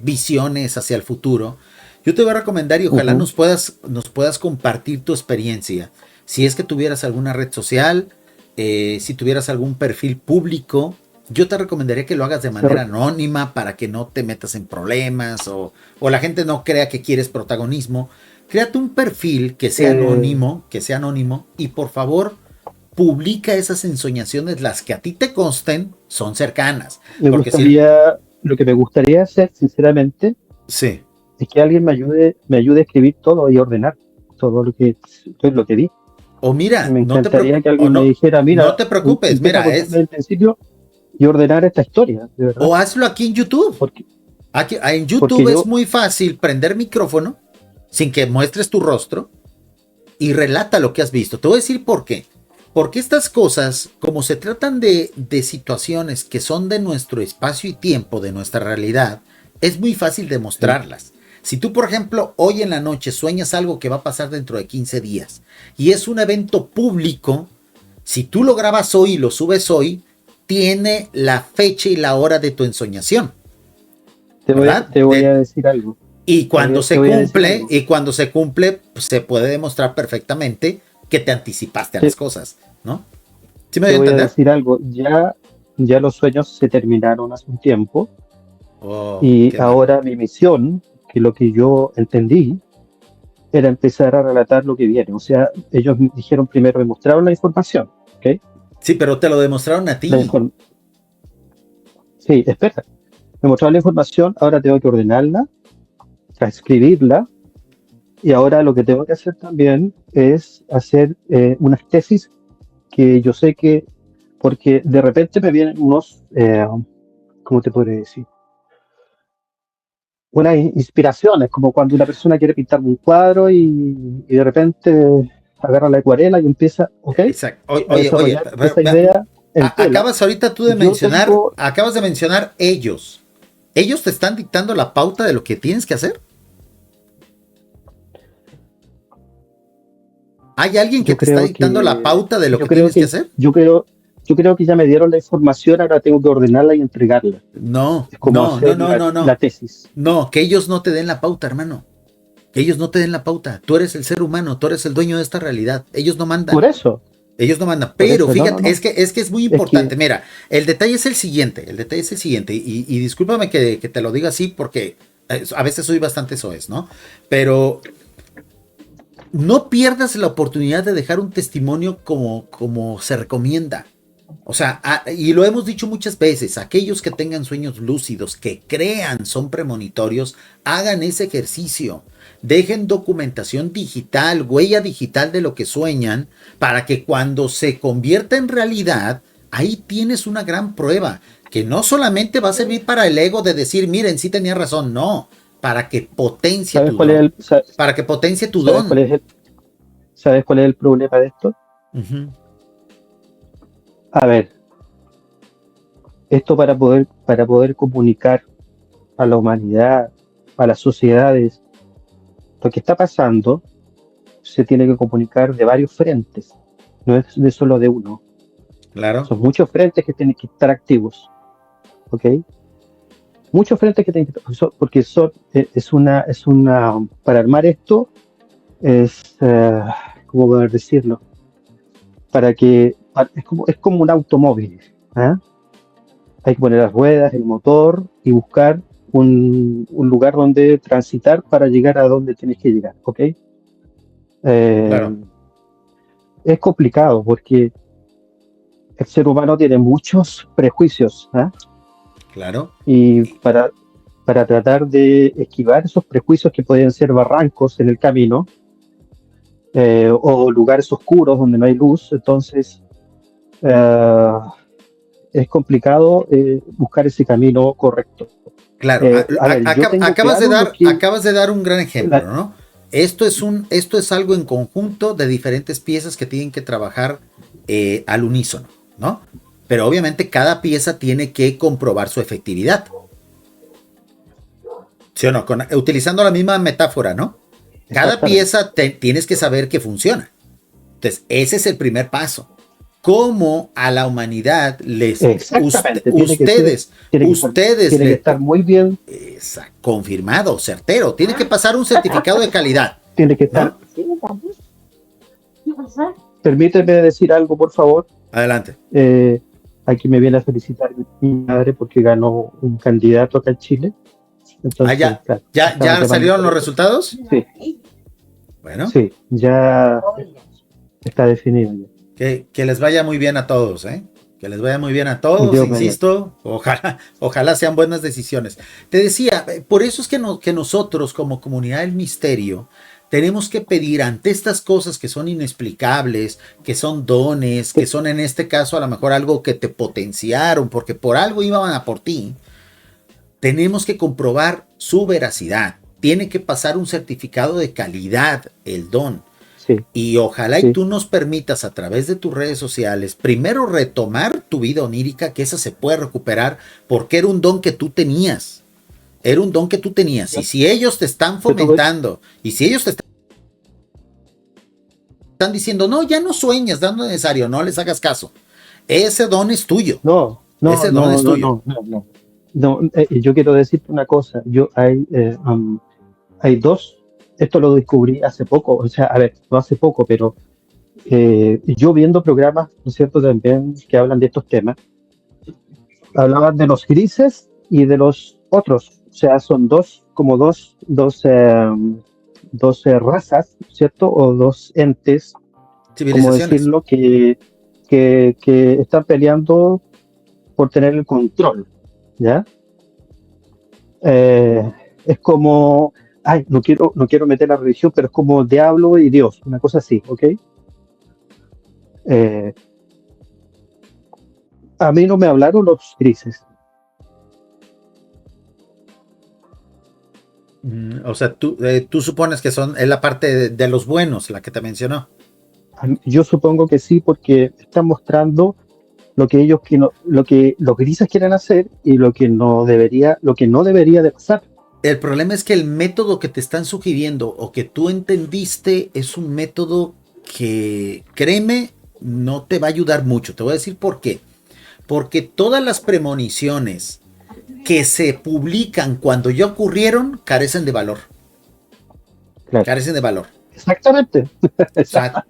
visiones hacia el futuro. Yo te voy a recomendar y ojalá nos puedas compartir tu experiencia. Si es que tuvieras alguna red social, si tuvieras algún perfil público, yo te recomendaría que lo hagas de manera anónima para que no te metas en problemas o la gente no crea que quieres protagonismo. Créate un perfil que sea anónimo y por favor publica esas ensoñaciones, las que a ti te consten son cercanas. Lo que me gustaría hacer, sinceramente, sí, es que alguien me ayude a escribir todo y ordenar todo lo que vi. O mira, me encantaría que alguien me dijera, mira, no te preocupes, mira, desde el principio y ordenar esta historia, de verdad. O hazlo aquí en YouTube. En YouTube es muy fácil prender micrófono sin que muestres tu rostro y relata lo que has visto. Te voy a decir por qué. Porque estas cosas, como se tratan de situaciones que son de nuestro espacio y tiempo, de nuestra realidad, es muy fácil demostrarlas. Si tú, por ejemplo, hoy en la noche sueñas algo que va a pasar dentro de 15 días y es un evento público, si tú lo grabas hoy y lo subes hoy, tiene la fecha y la hora de tu ensoñación. Te voy a decir algo. Y cuando se cumple, pues, se puede demostrar perfectamente que te anticipaste a las cosas, ¿no? ¿Sí me te voy a decir algo, ya los sueños se terminaron hace un tiempo y ahora mi misión, que lo que yo entendí, era empezar a relatar lo que viene. O sea, ellos dijeron primero, me mostraron la información, ¿ok? Sí, pero te lo demostraron a ti. Sí, espera. Me mostraron la información, ahora tengo que ordenarla, transcribirla. Y ahora lo que tengo que hacer también es hacer unas tesis que yo sé que, porque de repente me vienen unos, ¿cómo te podría decir? Unas inspiraciones, como cuando una persona quiere pintar un cuadro y de repente agarra la acuarela y empieza, ¿ok? Exacto. Oye, esa idea acabas ahorita tú de mencionar, acabas de mencionar ellos. ¿Ellos te están dictando la pauta de lo que tienes que hacer? ¿Hay alguien que te está dictando la pauta de lo que tienes que hacer? Yo creo que ya me dieron la información, ahora tengo que ordenarla y entregarla. No, la tesis. No, que ellos no te den la pauta, hermano. Que ellos no te den la pauta. Tú eres el ser humano, tú eres el dueño de esta realidad. Ellos no mandan. Por eso. Ellos no mandan. Pero fíjate, es que es muy importante. Mira, el detalle es el siguiente. Y discúlpame que te lo diga así porque a veces soy bastante soez, ¿no? Pero no pierdas la oportunidad de dejar un testimonio como se recomienda. O sea, y lo hemos dicho muchas veces, aquellos que tengan sueños lúcidos, que crean son premonitorios, hagan ese ejercicio. Dejen documentación digital, huella digital de lo que sueñan, para que cuando se convierta en realidad, ahí tienes una gran prueba, que no solamente va a servir para el ego de decir, miren, sí tenía razón, no, para que potencie tu don. Para que potencie tu don. ¿Sabes cuál es el problema de esto? A ver, esto para poder comunicar a la humanidad, a las sociedades, lo que está pasando se tiene que comunicar de varios frentes, no es de solo de uno. Claro. Son muchos frentes que tienen que estar activos, ¿ok? muchos frentes que tienen que, porque para armar esto es, ¿cómo poder decirlo? Es como un automóvil, ¿eh? Hay que poner las ruedas, el motor y buscar un lugar donde transitar para llegar a donde tienes que llegar, ¿ok? Claro. Es complicado porque el ser humano tiene muchos prejuicios, ¿eh? Claro. Y para tratar de esquivar esos prejuicios que pueden ser barrancos en el camino, o lugares oscuros donde no hay luz, entonces es complicado buscar ese camino correcto. Claro, acabas de dar un gran ejemplo, ¿no? Esto es algo en conjunto de diferentes piezas que tienen que trabajar al unísono, ¿no? Pero obviamente cada pieza tiene que comprobar su efectividad. ¿Sí o no? Utilizando la misma metáfora, ¿no? Cada pieza tienes que saber que funciona. Entonces, ese es el primer paso. ¿Cómo a la humanidad ustedes tiene que estar muy bien confirmado, certero? Tiene que pasar un certificado de calidad. Tiene que estar. ¿No? Permíteme decir algo, por favor. Adelante. Aquí me viene a felicitar mi madre porque ganó un candidato acá en Chile. Entonces, ¿Ya salieron los resultados? Sí. Bueno. Sí, ya está definido. Que les vaya muy bien a todos, ¿eh? Que les vaya muy bien a todos, Dios insisto. Ojalá sean buenas decisiones. Te decía, por eso es que nosotros como comunidad del misterio tenemos que pedir ante estas cosas que son inexplicables, que son dones, que son en este caso a lo mejor algo que te potenciaron, porque por algo iban a por ti. Tenemos que comprobar su veracidad. Tiene que pasar un certificado de calidad, el don. Sí. Y ojalá y tú nos permitas a través de tus redes sociales, primero retomar tu vida onírica, que esa se puede recuperar, porque era un don que tú tenías. Era un don que tú tenías. Sí. Y si ellos te están fomentando, y si ellos te están diciendo, no, ya no sueñas, dando necesario, no les hagas caso. Ese don es tuyo. Ese don es tuyo. No, yo quiero decirte una cosa. Hay dos. Esto lo descubrí hace poco, o sea, a ver, no hace poco, pero yo viendo programas, ¿no es cierto?, también que hablan de estos temas, hablaban de los grises y de los otros, o sea, son dos razas, ¿cierto?, o dos entes, como decirlo, que están peleando por tener el control, ¿ya? Es como... no quiero meter la religión, pero es como diablo y Dios, una cosa así, ¿ok? A mí no me hablaron los grises. O sea, tú supones que es la parte de los buenos, la que te mencionó. Yo supongo que sí, porque están mostrando lo que los grises quieren hacer y lo que no debería de pasar. El problema es que el método que te están sugiriendo o que tú entendiste es un método que, créeme, no te va a ayudar mucho. Te voy a decir por qué. Porque todas las premoniciones que se publican cuando ya ocurrieron carecen de valor. Claro. Carecen de valor. Exactamente. O sea,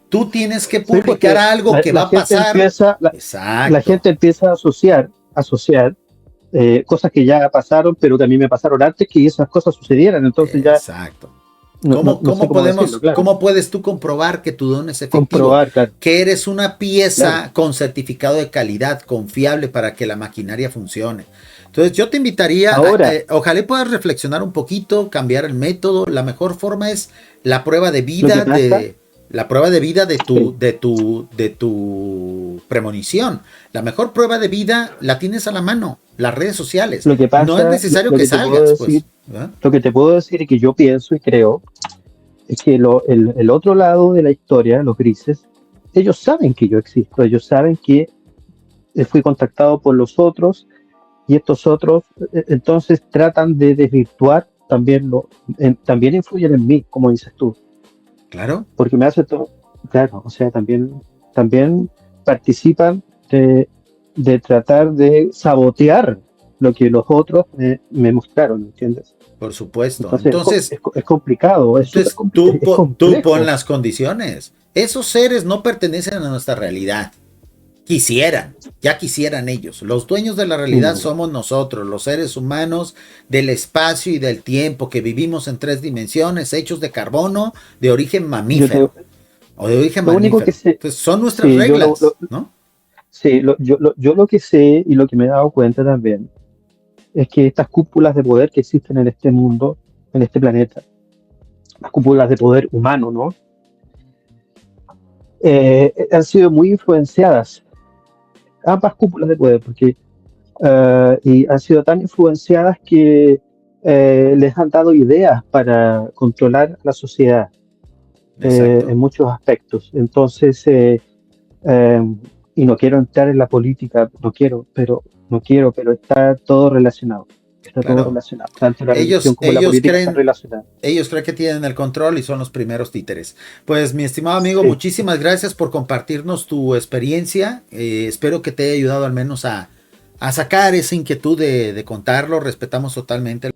tú tienes que publicar algo que va a pasar. La gente empieza a asociar cosas que ya pasaron, pero que a mí me pasaron antes que esas cosas sucedieran. Entonces ya. Exacto. ¿Cómo puedes tú comprobar que tu don es efectivo? Claro. Que eres una pieza con certificado de calidad confiable para que la maquinaria funcione. Entonces yo te invitaría, ojalá puedas reflexionar un poquito, cambiar el método. La mejor forma es la prueba de vida de tu premonición. La mejor prueba de vida la tienes a la mano, las redes sociales. Lo que pasa, no es necesario que salgas. Lo que te puedo decir y que yo pienso y creo es que el otro lado de la historia, los grises, ellos saben que yo existo, ellos saben que fui contactado por los otros y estos otros entonces tratan de desvirtuar, también influyen en mí, como dices tú. Claro. Porque me hace todo, claro, o sea, también participan de tratar de sabotear lo que los otros me mostraron, ¿entiendes? Por supuesto. Entonces es complicado, tú pon las condiciones. Esos seres no pertenecen a nuestra realidad. Ya quisieran ellos. Los dueños de la realidad somos nosotros, los seres humanos del espacio y del tiempo, que vivimos en 3 dimensiones, hechos de carbono, de origen mamífero. O de origen mamífero. Entonces, son nuestras reglas, ¿no? Sí, yo lo que sé y lo que me he dado cuenta también es que estas cúpulas de poder que existen en este mundo, en este planeta, las cúpulas de poder humano, ¿no? Han sido muy influenciadas, ambas cúpulas de poder, porque y han sido tan influenciadas que les han dado ideas para controlar la sociedad en muchos aspectos. Entonces, y no quiero entrar en la política, pero está todo relacionado. Está todo relacionado. Tanto la religión como la política están relacionadas. Ellos creen que tienen el control y son los primeros títeres. Pues, mi estimado amigo, muchísimas gracias por compartirnos tu experiencia. Espero que te haya ayudado al menos a sacar esa inquietud de contarlo. Respetamos totalmente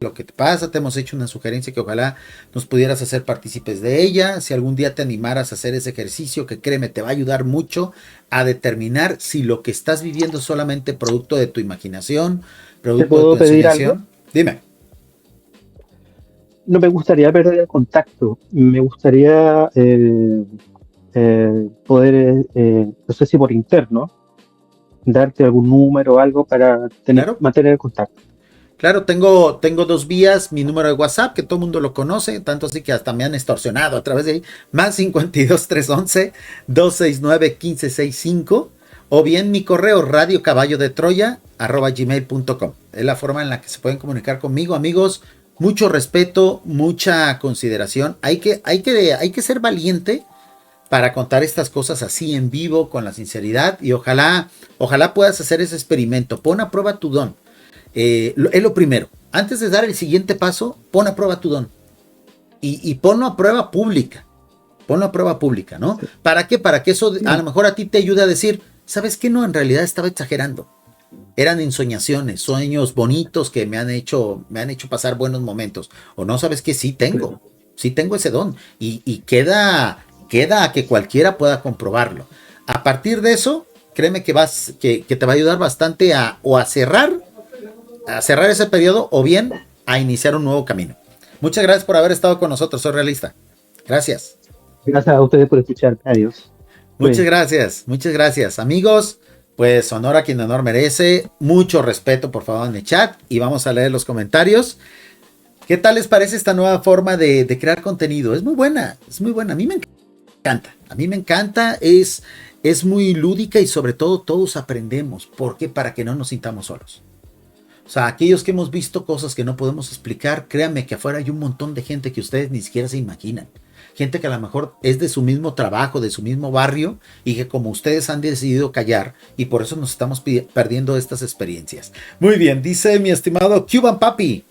lo que te pasa. Te hemos hecho una sugerencia que ojalá nos pudieras hacer partícipes de ella. Si algún día te animaras a hacer ese ejercicio, que créeme, te va a ayudar mucho a determinar si lo que estás viviendo es solamente producto de tu imaginación, producto de tu ensoñación. Dime. No me gustaría perder el contacto. Me gustaría poder, no sé si por interno, darte algún número o algo para mantener el contacto. Claro, tengo 2 vías, mi número de WhatsApp, que todo el mundo lo conoce, tanto así que hasta me han extorsionado a través de ahí, más 52-311-269-1565, o bien mi correo radiocaballodetroya@gmail.com. Es la forma en la que se pueden comunicar conmigo, amigos. Mucho respeto, mucha consideración. Hay que ser valiente para contar estas cosas así en vivo, con la sinceridad, y ojalá puedas hacer ese experimento. Pon a prueba tu don. Es lo primero. Antes de dar el siguiente paso, pon a prueba tu don. Y ponlo a prueba pública. Ponlo a prueba pública, ¿no? ¿Para qué? Para que eso a lo mejor a ti te ayude a decir, ¿sabes qué? No, en realidad estaba exagerando. Eran ensoñaciones, sueños bonitos que me han hecho pasar buenos momentos. O no, ¿sabes qué? Sí tengo ese don. Y queda a que cualquiera pueda comprobarlo. A partir de eso, créeme que te va a ayudar bastante a cerrar ese periodo, o bien a iniciar un nuevo camino. Muchas gracias por haber estado con nosotros. Soy Realista. Gracias. Gracias a ustedes por escuchar. Adiós. Muchas gracias. Amigos, pues honor a quien honor merece. Mucho respeto, por favor, en el chat, y vamos a leer los comentarios. ¿Qué tal les parece esta nueva forma de crear contenido? Es muy buena. A mí me encanta. Es muy lúdica, y sobre todo todos aprendemos. ¿Por qué? Para que no nos sintamos solos. O sea, aquellos que hemos visto cosas que no podemos explicar, créanme que afuera hay un montón de gente que ustedes ni siquiera se imaginan. Gente que a lo mejor es de su mismo trabajo, de su mismo barrio, y que como ustedes han decidido callar, y por eso nos estamos perdiendo estas experiencias. Muy bien, dice mi estimado Cuban Papi.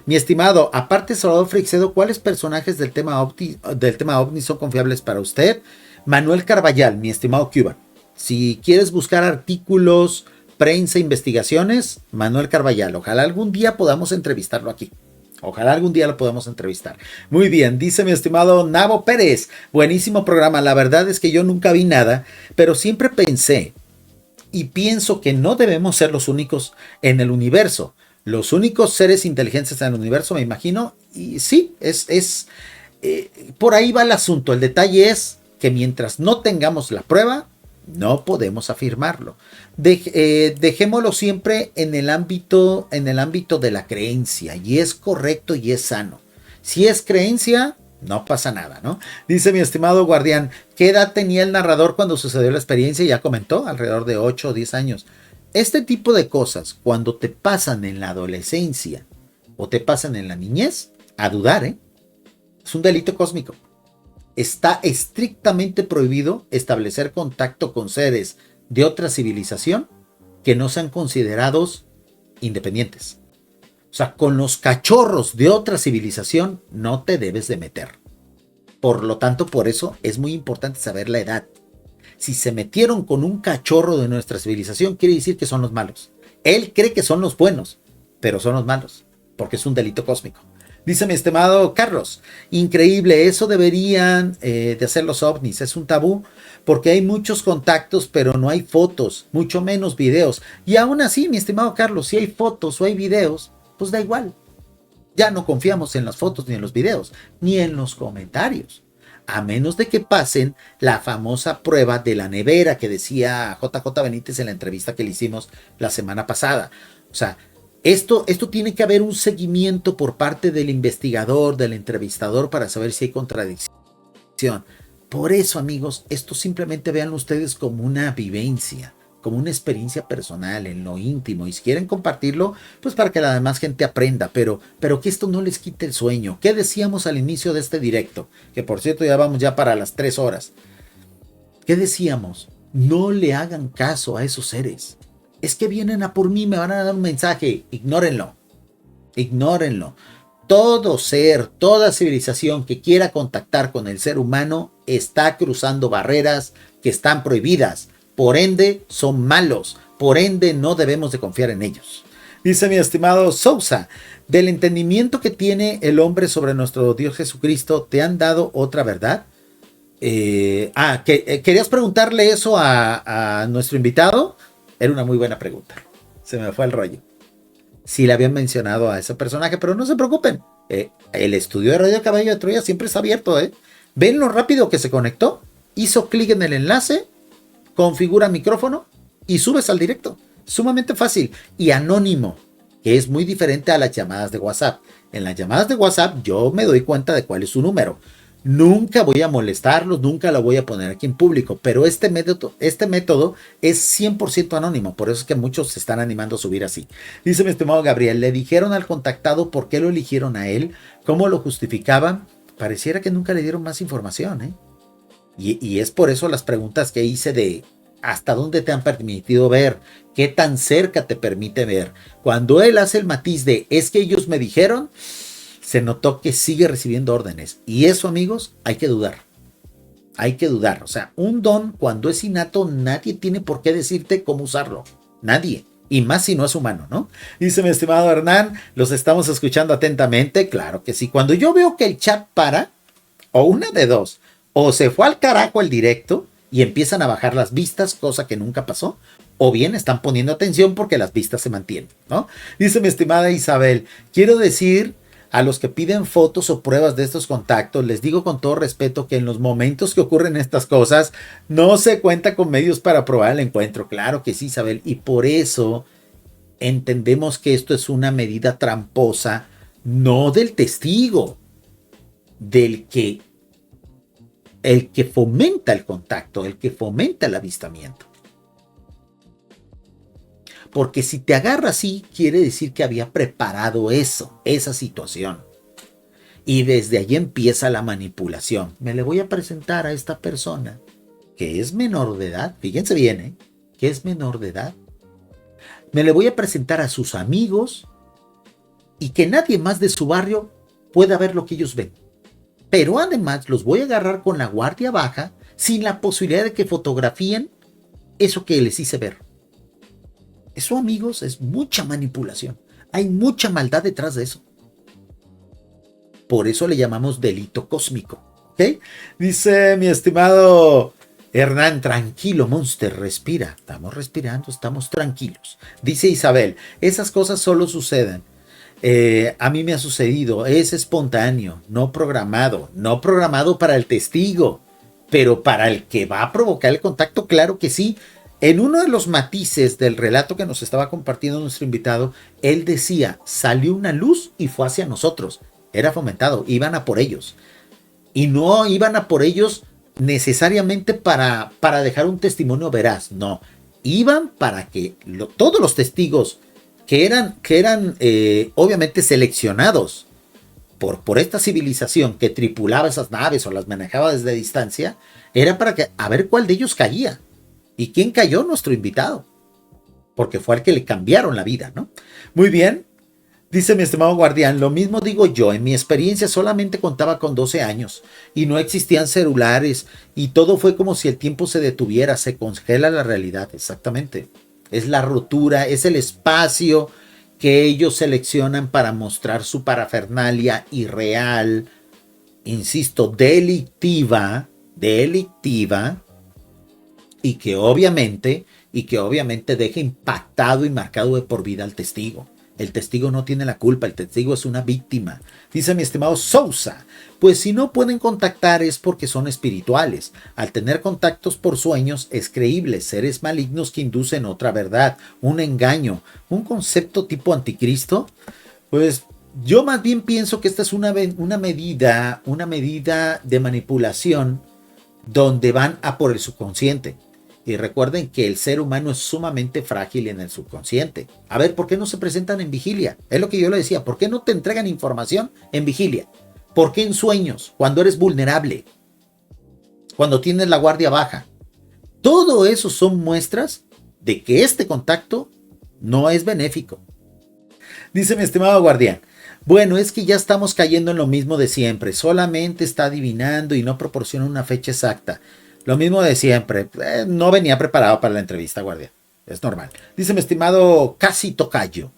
Mi estimado, aparte de Salvador Freixedo, ¿cuáles personajes del tema OVNI son confiables para usted? Manuel Carballal, mi estimado Cuban. Si quieres buscar artículos, prensa, investigaciones, Manuel Carballal. Ojalá algún día podamos entrevistarlo aquí. Ojalá algún día lo podamos entrevistar. Muy bien, dice mi estimado Nabo Pérez. Buenísimo programa. La verdad es que yo nunca vi nada, pero siempre pensé y pienso que no debemos ser los únicos en el universo. Los únicos seres inteligentes en el universo, me imagino. Y sí, por ahí va el asunto. El detalle es que mientras no tengamos la prueba, no podemos afirmarlo. Dejémoslo siempre en el ámbito de la creencia, y es correcto y es sano. Si es creencia, no pasa nada, ¿no? Dice mi estimado Guardián, ¿qué edad tenía el narrador cuando sucedió la experiencia? Ya comentó, alrededor de 8 o 10 años. Este tipo de cosas, cuando te pasan en la adolescencia o te pasan en la niñez, a dudar, es un delito cósmico. Está estrictamente prohibido establecer contacto con seres de otra civilización que no sean considerados independientes. O sea, con los cachorros de otra civilización no te debes de meter. Por lo tanto, por eso es muy importante saber la edad. Si se metieron con un cachorro de nuestra civilización, quiere decir que son los malos. Él cree que son los buenos, pero son los malos, porque es un delito cósmico. Dice mi estimado Carlos, increíble, eso deberían de hacer los ovnis, es un tabú, porque hay muchos contactos, pero no hay fotos, mucho menos videos. Y aún así, mi estimado Carlos, si hay fotos o hay videos, pues da igual. Ya no confiamos en las fotos, ni en los videos, ni en los comentarios. A menos de que pasen la famosa prueba de la nevera que decía JJ Benítez en la entrevista que le hicimos la semana pasada. O sea, esto tiene que haber un seguimiento por parte del investigador, del entrevistador, para saber si hay contradicción. Por eso, amigos, esto simplemente vean ustedes como una vivencia, como una experiencia personal en lo íntimo, y si quieren compartirlo, pues para que la demás gente aprenda, pero que esto no les quite el sueño. ¿Qué decíamos al inicio de este directo? Que por cierto ya vamos ya para las 3 horas. ¿Qué decíamos? No le hagan caso a esos seres. Es que vienen a por mí, me van a dar un mensaje. Ignórenlo. Ignórenlo. Todo ser, toda civilización que quiera contactar con el ser humano está cruzando barreras que están prohibidas. Por ende, son malos. Por ende, no debemos de confiar en ellos. Dice mi estimado Sousa, del entendimiento que tiene el hombre sobre nuestro Dios Jesucristo, ¿te han dado otra verdad? ¿Querías preguntarle eso a nuestro invitado? Era una muy buena pregunta. Se me fue el rollo. Sí le habían mencionado a ese personaje, pero no se preocupen. El estudio de Radio Caballo de Troya siempre está abierto. ¿Ven lo rápido que se conectó? Hizo clic en el enlace, configura micrófono y subes al directo. Sumamente fácil y anónimo, que es muy diferente a las llamadas de WhatsApp. En las llamadas de WhatsApp yo me doy cuenta de cuál es su número. Nunca voy a molestarlos, nunca lo voy a poner aquí en público, pero este método es 100% anónimo, por eso es que muchos se están animando a subir así. Dice mi estimado Gabriel, le dijeron al contactado por qué lo eligieron a él, cómo lo justificaban, pareciera que nunca le dieron más información, y es por eso las preguntas que hice de hasta dónde te han permitido ver, qué tan cerca te permite ver. Cuando él hace el matiz de es que ellos me dijeron, se notó que sigue recibiendo órdenes. Y eso, amigos, hay que dudar. Hay que dudar. O sea, un don, cuando es innato, nadie tiene por qué decirte cómo usarlo. Nadie. Y más si no es humano, ¿no? Dice mi estimado Hernán, los estamos escuchando atentamente. Claro que sí. Cuando yo veo que el chat para, o una de dos, o se fue al carajo el directo y empiezan a bajar las vistas, cosa que nunca pasó, o bien están poniendo atención porque las vistas se mantienen, ¿no? Dice mi estimada Isabel, quiero decir a los que piden fotos o pruebas de estos contactos, les digo con todo respeto que en los momentos que ocurren estas cosas, no se cuenta con medios para probar el encuentro. Claro que sí, Isabel, y por eso entendemos que esto es una medida tramposa, no del testigo, del que el que fomenta el contacto, el que fomenta el avistamiento. Porque si te agarra así, quiere decir que había preparado esa situación. Y desde ahí empieza la manipulación. Me le voy a presentar a esta persona que es menor de edad. Fíjense bien, que es menor de edad. Me le voy a presentar a sus amigos y que nadie más de su barrio pueda ver lo que ellos ven. Pero además los voy a agarrar con la guardia baja sin la posibilidad de que fotografíen eso que les hice ver. Eso, amigos, es mucha manipulación. Hay mucha maldad detrás de eso. Por eso le llamamos delito cósmico. ¿Ok? Dice mi estimado Hernán, tranquilo, Monster, respira. Estamos respirando, estamos tranquilos. Dice Isabel, esas cosas solo suceden. A mí me ha sucedido, es espontáneo, no programado para el testigo, pero para el que va a provocar el contacto, claro que sí. En uno de los matices del relato que nos estaba compartiendo nuestro invitado, él decía, salió una luz y fue hacia nosotros. Era fomentado, iban a por ellos. Y no iban a por ellos necesariamente para dejar un testimonio veraz, no. Iban para que todos los testigos que eran obviamente seleccionados por esta civilización que tripulaba esas naves o las manejaba desde distancia, era para a ver cuál de ellos caía. ¿Y quién cayó? Nuestro invitado. Porque fue al que le cambiaron la vida, ¿no? Muy bien. Dice mi estimado guardián, lo mismo digo yo. En mi experiencia solamente contaba con 12 años y no existían celulares y todo fue como si el tiempo se detuviera, se congela la realidad. Exactamente. es la rotura, es el espacio que ellos seleccionan para mostrar su parafernalia irreal, insisto, delictiva, y que obviamente deja impactado y marcado de por vida al testigo. El testigo no tiene la culpa, el testigo es una víctima. Dice mi estimado Sousa, pues si no pueden contactar es porque son espirituales. Al tener contactos por sueños es creíble, seres malignos que inducen otra verdad, un engaño, un concepto tipo anticristo. Pues yo más bien pienso que esta es una medida de manipulación donde van a por el subconsciente. Y recuerden que el ser humano es sumamente frágil en el subconsciente. A ver, ¿por qué no se presentan en vigilia? Es lo que yo le decía. ¿Por qué no te entregan información en vigilia? ¿Por qué en sueños? Cuando eres vulnerable. Cuando tienes la guardia baja. Todo eso son muestras de que este contacto no es benéfico. Dice mi estimado guardián. Bueno, es que ya estamos cayendo en lo mismo de siempre. Solamente está adivinando y no proporciona una fecha exacta. Lo mismo de siempre. No venía preparado para la entrevista, guardia. Es normal. Dice mi estimado Casi Tocayo.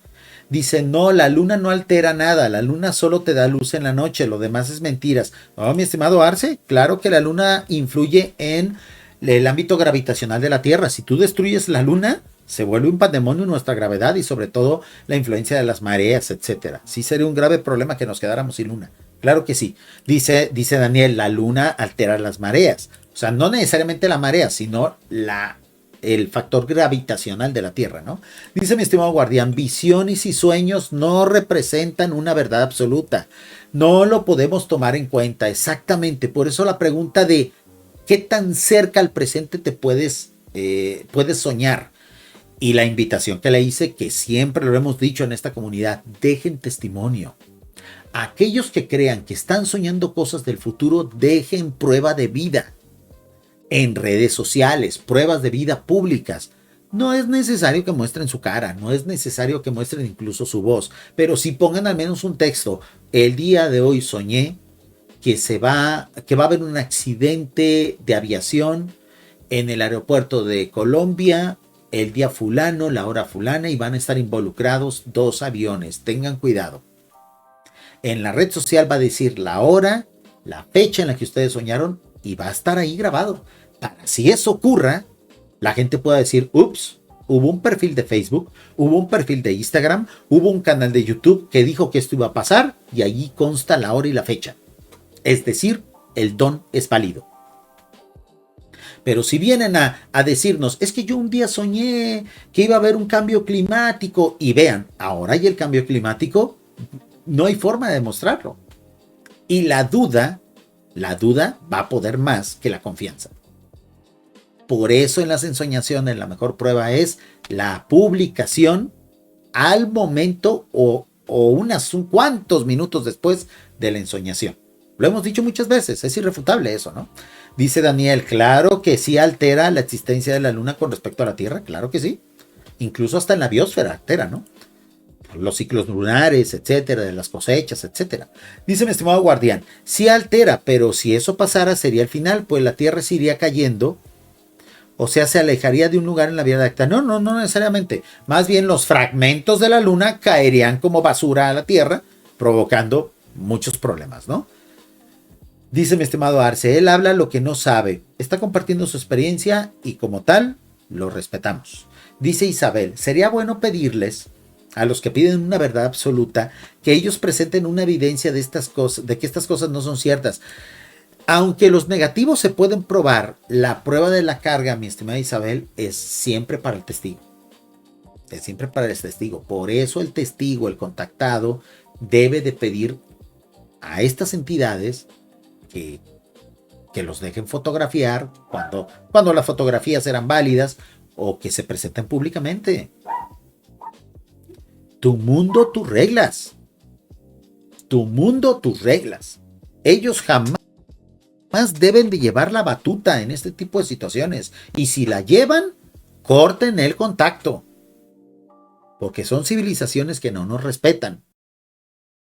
Dice, no, la luna no altera nada. La luna solo te da luz en la noche. Lo demás es mentiras. No, mi estimado Arce, claro que la luna influye en el ámbito gravitacional de la Tierra. Si tú destruyes la luna, se vuelve un pandemonio nuestra gravedad y sobre todo la influencia de las mareas, etcétera. Sí sería un grave problema que nos quedáramos sin luna. Claro que sí. Dice Daniel, la luna altera las mareas. O sea, no necesariamente la marea, sino el factor gravitacional de la Tierra, ¿no? Dice mi estimado guardián, visiones y sueños no representan una verdad absoluta. No lo podemos tomar en cuenta, exactamente. Por eso la pregunta de qué tan cerca al presente te puedes soñar. Y la invitación que le hice, que siempre lo hemos dicho en esta comunidad, dejen testimonio. Aquellos que crean que están soñando cosas del futuro, dejen prueba de vida. En redes sociales, pruebas de vida públicas. No es necesario que muestren su cara, no es necesario que muestren incluso su voz, pero sí pongan al menos un texto. El día de hoy soñé que va a haber un accidente de aviación en el aeropuerto de Colombia, el día fulano, la hora fulana, y van a estar involucrados 2 aviones. Tengan cuidado. En la red social va a decir la hora, la fecha en la que ustedes soñaron y va a estar ahí grabado. Para si eso ocurra, la gente pueda decir, ups, hubo un perfil de Facebook, hubo un perfil de Instagram, hubo un canal de YouTube que dijo que esto iba a pasar y allí consta la hora y la fecha. Es decir, el don es válido. Pero si vienen a decirnos, es que yo un día soñé que iba a haber un cambio climático y vean, ahora hay el cambio climático, no hay forma de demostrarlo. Y la duda va a poder más que la confianza. Por eso en las ensoñaciones la mejor prueba es la publicación al momento o unos cuantos minutos después de la ensoñación. Lo hemos dicho muchas veces, es irrefutable eso, ¿no? Dice Daniel, claro que sí altera la existencia de la luna con respecto a la Tierra, claro que sí. Incluso hasta en la biosfera altera, ¿no? Los ciclos lunares, etcétera, de las cosechas, etcétera. Dice mi estimado guardián, sí altera, pero si eso pasara sería el final, pues la Tierra se iría cayendo, o sea, se alejaría de un lugar en la Vía Láctea. No necesariamente. Más bien los fragmentos de la luna caerían como basura a la Tierra, provocando muchos problemas, ¿no? Dice mi estimado Arce, él habla lo que no sabe, está compartiendo su experiencia y como tal, lo respetamos. Dice Isabel, sería bueno pedirles a los que piden una verdad absoluta que ellos presenten una evidencia de estas cosas, de que estas cosas no son ciertas. Aunque los negativos se pueden probar, la prueba de la carga, mi estimada Isabel, es siempre para el testigo. Es siempre para el testigo. Por eso el testigo, el contactado, debe de pedir a estas entidades que los dejen fotografiar cuando las fotografías eran válidas o que se presenten públicamente. Tu mundo, tus reglas. Tu mundo, tus reglas. Ellos jamás deben de llevar la batuta en este tipo de situaciones. Y si la llevan, corten el contacto. Porque son civilizaciones que no nos respetan.